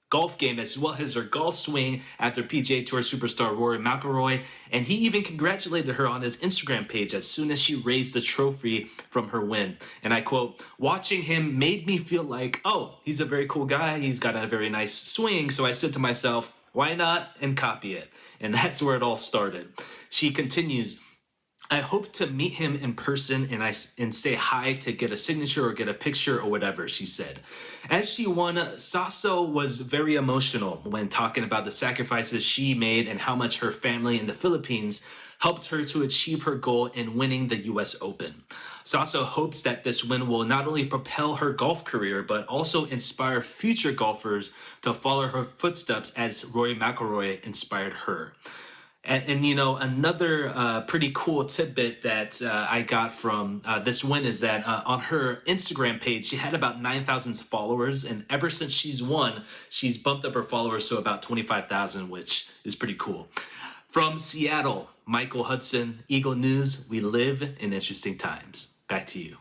Speaker 24: golf game as well as her golf swing after PGA Tour superstar Rory McIlroy, and he even congratulated her on his Instagram page as soon as she raised the trophy from her win. And I quote, "Watching him made me feel like, oh, he's a very cool guy, he's got a very nice swing, so I said to myself, why not, and copy it." And that's where it all started. She continues, "I hope to meet him in person and say hi to get a signature or get a picture or whatever," she said. As she won, Saso was very emotional when talking about the sacrifices she made and how much her family in the Philippines helped her to achieve her goal in winning the U.S. Open. Sasso hopes that this win will not only propel her golf career, but also inspire future golfers to follow her footsteps as Rory McIlroy inspired her. And you know, another pretty cool tidbit that I got from this win is that on her Instagram page, she had about 9,000 followers. And ever since she's won, she's bumped up her followers to about 25,000, which is pretty cool. From Seattle, Michael Hudson, Eagle News, we live in interesting times. Back to you.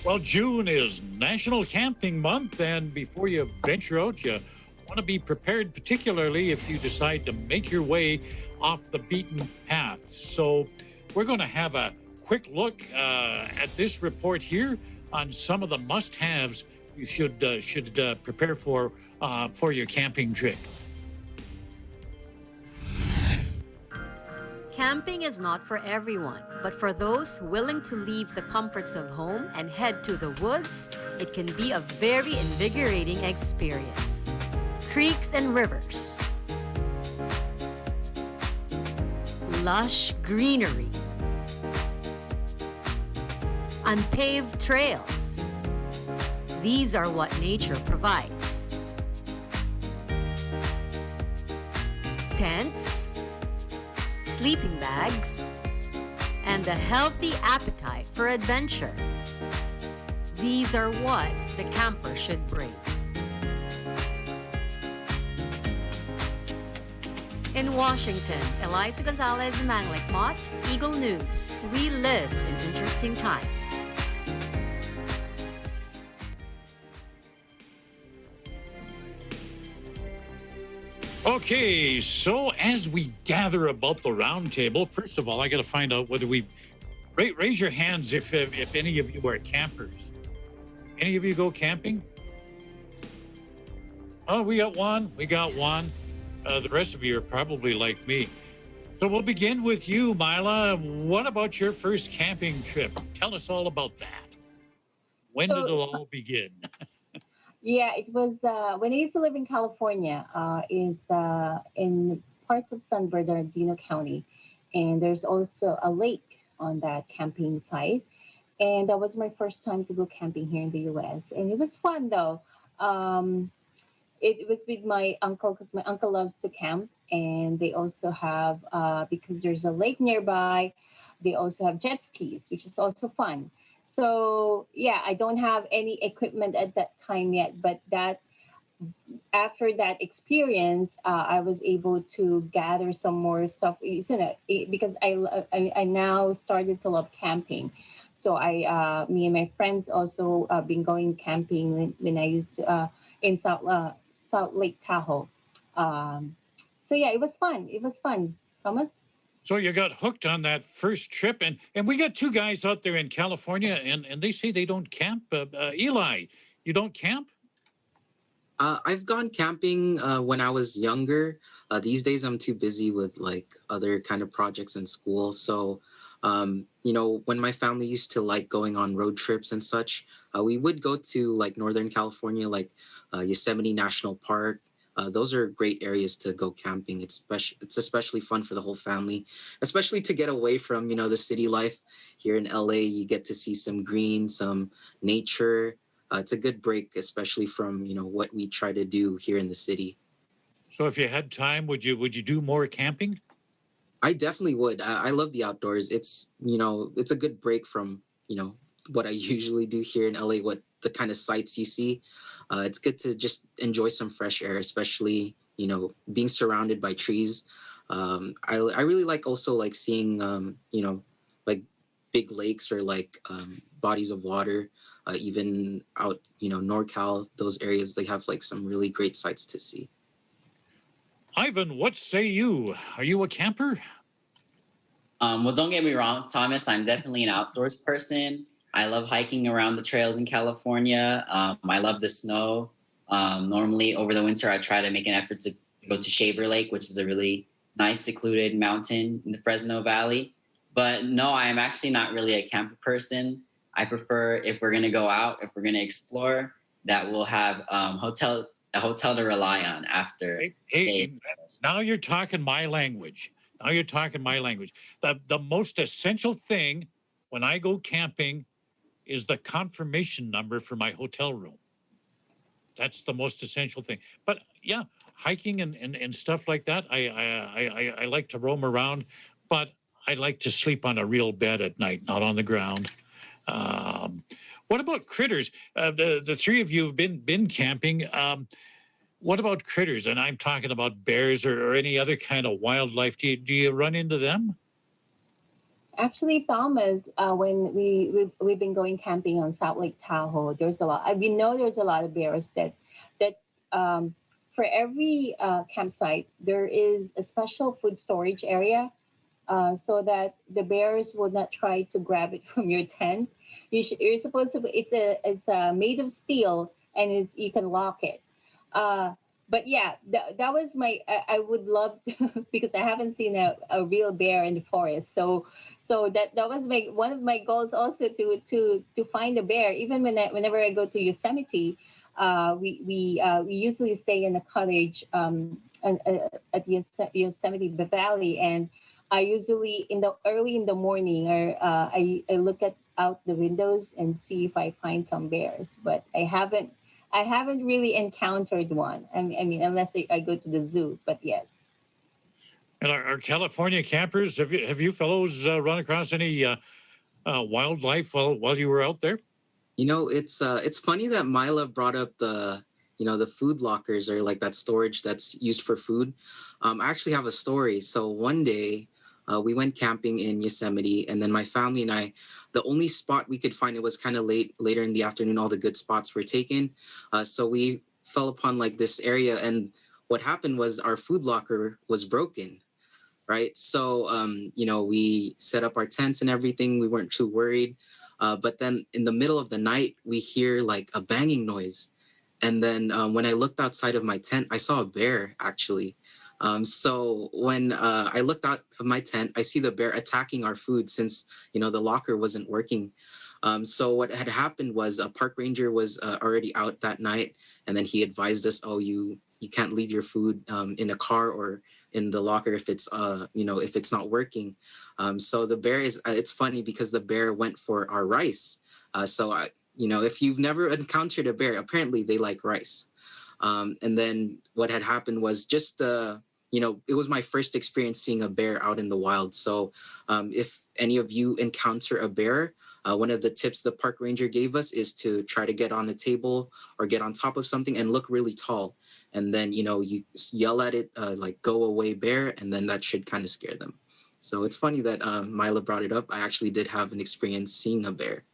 Speaker 1: Well, June is National Camping Month, and before you venture out, you want to be prepared, particularly if you decide to make your way off the beaten path. So we're going to have a quick look at this report here on some of the must-haves you should prepare for your camping trip.
Speaker 5: Camping is not for everyone, but for those willing to leave the comforts of home and head to the woods, it can be a very invigorating experience. Creeks and rivers, lush greenery, unpaved trails. These are what nature provides. Tents, sleeping bags, and a healthy appetite for adventure. These are what the camper should bring. In Washington, Eliza Gonzalez Manglik Mott, Eagle News. We live in interesting times.
Speaker 1: Okay, so as we gather about the round table, first of all, I got to find out whether we raise your hands if any of you are campers. Any of you go camping? Oh, we got one. The rest of you are probably like me. So we'll begin with you, Mila. What about your first camping trip? Tell us all about that. When did it all begin?
Speaker 2: Yeah, it was when I used to live in California. It's in parts of San Bernardino County, and there's also a lake on that camping site. And that was my first time to go camping here in the U.S. And it was fun, though. It was with my uncle, because my uncle loves to camp, and they also have because there's a lake nearby. They also have jet skis, which is also fun. So yeah, I don't have any equipment at that time yet, but that after that experience, I was able to gather some more stuff, because I now started to love camping. So me and my friends also been going camping when I used to in South Lake Tahoe. So yeah, it was fun. Thomas?
Speaker 1: So you got hooked on that first trip, and we got two guys out there in California, and they say they don't camp. Eli, you don't camp?
Speaker 3: I've gone camping when I was younger. These days, I'm too busy with like other kind of projects in school. So, when my family used to like going on road trips and such, we would go to like Northern California, like Yosemite National Park. Those are great areas to go camping. It's especially fun for the whole family, especially to get away from, the city life. Here in LA, you get to see some green, some nature. It's a good break, especially from, what we try to do here in the city.
Speaker 1: So if you had time, would you do more camping?
Speaker 3: I definitely would. I love the outdoors. It's, it's a good break from, what I usually do here in LA, what the kind of sights you see. It's good to just enjoy some fresh air, especially, being surrounded by trees. I really like also like seeing, like big lakes or like bodies of water, even out, NorCal, those areas, they have like some really great sights to see.
Speaker 1: Ivan, what say you? Are you a camper?
Speaker 4: Well, don't get me wrong, Thomas, I'm definitely an outdoors person. I love hiking around the trails in California. I love the snow. Normally over the winter, I try to make an effort to go to Shaver Lake, which is a really nice secluded mountain in the Fresno Valley. But no, I am actually not really a camper person. I prefer, if we're gonna go out, if we're gonna explore, that we'll have a hotel to rely on after.
Speaker 1: Hey, now you're talking my language. Now you're talking my language. The most essential thing when I go camping is the confirmation number for my hotel room. That's the most essential thing. But yeah, hiking and stuff like that, I like to roam around, but I like to sleep on a real bed at night, not on the ground. What about critters? The three of you have been camping. What about critters? And I'm talking about bears or any other kind of wildlife. Do you run into them?
Speaker 2: Actually, Thomas, when we've been going camping on South Lake Tahoe, there's a lot. We know there's a lot of bears that for every campsite there is a special food storage area, so that the bears will not try to grab it from your tent. You're supposed to. It's made of steel and you can lock it. But yeah, that was my. I would love to, because I haven't seen a real bear in the forest. So that was one of my goals also to find a bear. Even whenever I go to Yosemite, we usually stay in a cottage at Yosemite Valley, and I usually early in the morning, or I look out the windows and see if I find some bears. But I haven't really encountered one. I mean, unless I go to the zoo. But yes.
Speaker 1: And our California campers, have you fellows run across any wildlife while you were out there?
Speaker 3: You know, it's funny that Mila brought up the food lockers, or like that storage that's used for food. I actually have a story. So one day we went camping in Yosemite, and then my family and I, the only spot we could find, it was kind of later in the afternoon, all the good spots were taken. So we fell upon like this area, and what happened was our food locker was broken. Right. So, we set up our tents and everything. We weren't too worried. But then in the middle of the night, we hear like a banging noise. And then when I looked outside of my tent, I saw a bear, actually. So when I looked out of my tent, I see the bear attacking our food since, the locker wasn't working. So what had happened was a park ranger was already out that night. And then he advised us, oh, you can't leave your food in a car or in the locker if it's if it's not working. So the bear it's funny because the bear went for our rice. If you've never encountered a bear, apparently they like rice. And then what had happened was just it was my first experience seeing a bear out in the wild. So if any of you encounter a bear, one of the tips the park ranger gave us is to try to get on a table or get on top of something and look really tall. And then, you yell at it, like, go away, bear, and then that should kind of scare them. So it's funny that Mila brought it up. I actually did have an experience seeing a bear.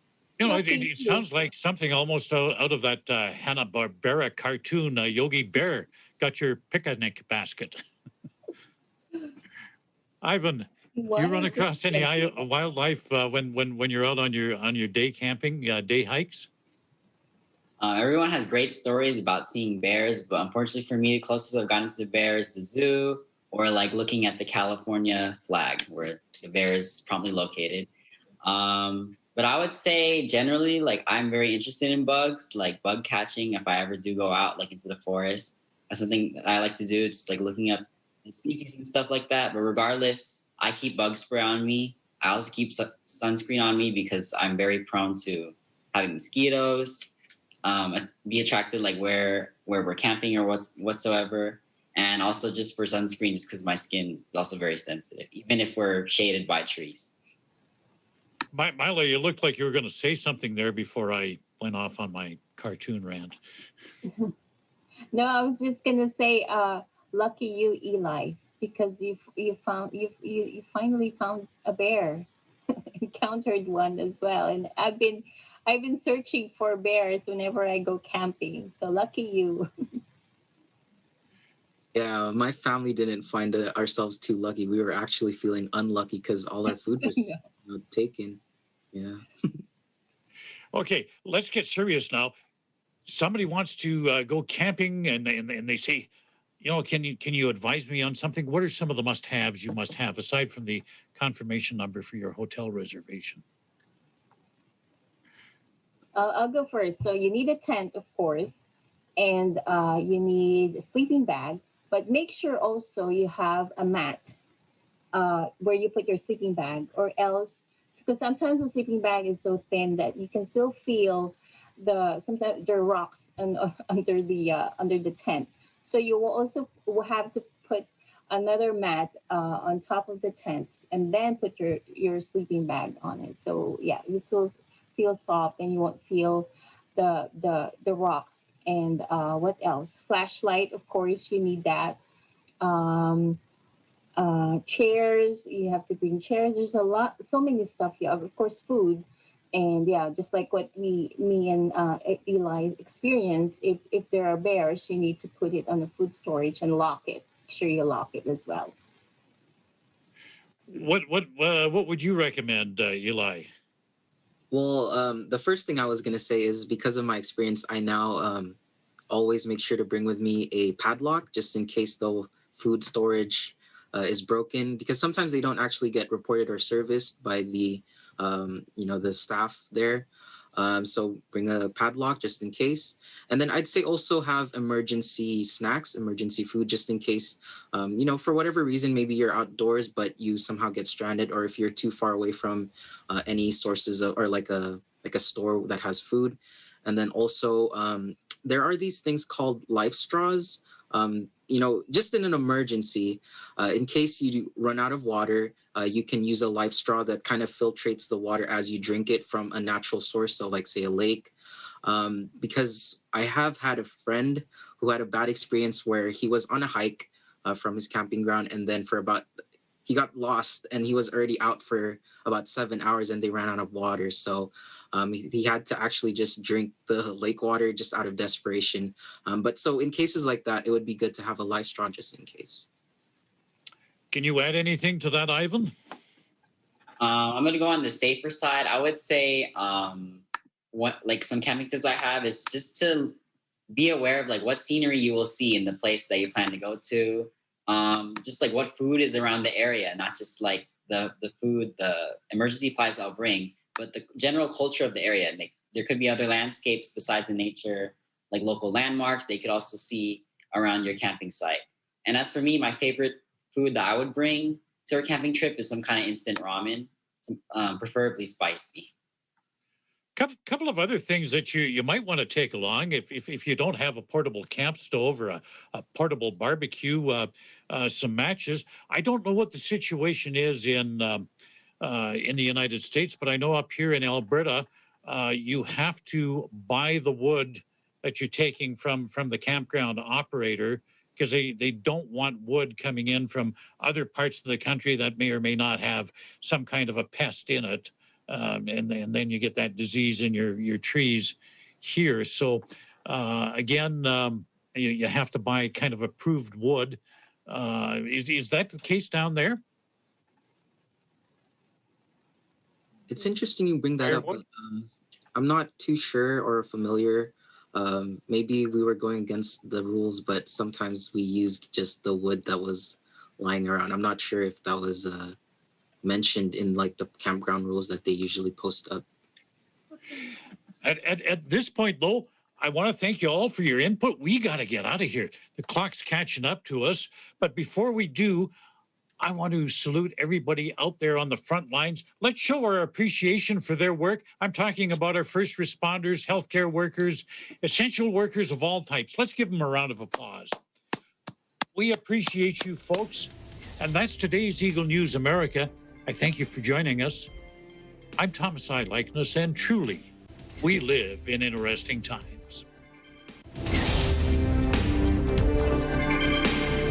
Speaker 1: It sounds like something almost out of that Hanna-Barbera cartoon, Yogi Bear got your picnic basket. Ivan, you run across any wildlife when you're out on your day camping, day hikes?
Speaker 4: Everyone has great stories about seeing bears, but unfortunately for me, the closest I've gotten to the bear is the zoo, or like looking at the California flag where the bear is promptly located. But I would say generally, like, I'm very interested in bugs, like bug catching. If I ever do go out like into the forest, that's something that I like to do, just like looking up species and stuff like that. But regardless, I keep bug spray on me. I also keep sunscreen on me because I'm very prone to having mosquitoes, be attracted like where we're camping or whatsoever. And also just for sunscreen, just because my skin is also very sensitive, even if we're shaded by trees.
Speaker 1: Mila, you looked like you were going to say something there before I went off on my cartoon rant.
Speaker 2: No, I was just going to say, lucky you, Eli, because you finally found a bear, encountered one as well. And I've been searching for bears whenever I go camping. So lucky you.
Speaker 3: Yeah, my family didn't find ourselves too lucky. We were actually feeling unlucky because all our food was taken. Yeah.
Speaker 1: Okay, let's get serious now. Somebody wants to go camping, and they say, can you advise me on something? What are some of the must-haves you must have aside from the confirmation number for your hotel reservation?
Speaker 2: I'll go first. So you need a tent, of course, and you need a sleeping bag, but make sure also you have a mat where you put your sleeping bag, or else, because sometimes the sleeping bag is so thin that you can still feel sometimes there are rocks under the tent. So you will also have to put another mat on top of the tent, and then put your sleeping bag on it. So yeah, you still feel soft, and you won't feel the rocks. And what else? Flashlight, of course, you need that. Chairs, you have to bring chairs. There's so many stuff here. Of course, food. And yeah, just like what me and Eli experienced, if there are bears, you need to put it on the food storage and lock it. Make sure you lock it as well.
Speaker 1: What would you recommend, Eli?
Speaker 3: Well, the first thing I was going to say is, because of my experience, I now always make sure to bring with me a padlock, just in case the food storage is broken, because sometimes they don't actually get reported or serviced by the the staff there. So bring a padlock just in case. And then I'd say also have emergency snacks, emergency food, just in case, for whatever reason, maybe you're outdoors, but you somehow get stranded, or if you're too far away from any sources or like a store that has food. And then also there are these things called life straws. Just in an emergency, in case you run out of water, you can use a life straw that kind of filtrates the water as you drink it from a natural source, so like say a lake. Because I have had a friend who had a bad experience where he was on a hike from his camping ground, and then he got lost, and he was already out for about 7 hours, and they ran out of water. So he had to actually just drink the lake water just out of desperation. But so in cases like that, it would be good to have a life straw just in case.
Speaker 1: Can you add anything to that, Ivan?
Speaker 4: I'm going to go on the safer side. I would say some camping tips I have is just to be aware of what scenery you will see in the place that you plan to go to. Just what food is around the area, not just the food, the emergency supplies I'll bring, but the general culture of the area. There could be other landscapes besides the nature, like local landmarks they could also see around your camping site. And as for me, my favorite food that I would bring to our camping trip is some kind of instant ramen, preferably spicy.
Speaker 1: Couple of other things that you might want to take along if you don't have a portable camp stove or a portable barbecue, some matches. I don't know what the situation is in the United States, but I know up here in Alberta, you have to buy the wood that you're taking from the campground operator, because they don't want wood coming in from other parts of the country that may or may not have some kind of a pest in it. And then you get that disease in your trees here. So again, you have to buy kind of approved wood. Is that the case down there?
Speaker 3: It's interesting you bring that up. But, I'm not too sure or familiar. Maybe we were going against the rules, but sometimes we used just the wood that was lying around. I'm not sure if that was mentioned in the campground rules that they usually post up.
Speaker 1: At this point, though, I want to thank you all for your input. We got to get out of here. The clock's catching up to us. But before we do, I want to salute everybody out there on the front lines. Let's show our appreciation for their work. I'm talking about our first responders, healthcare workers, essential workers of all types. Let's give them a round of applause. We appreciate you, folks. And that's today's Eagle News America. I thank you for joining us. I'm Thomas I. Likeness, and truly, we live in interesting times.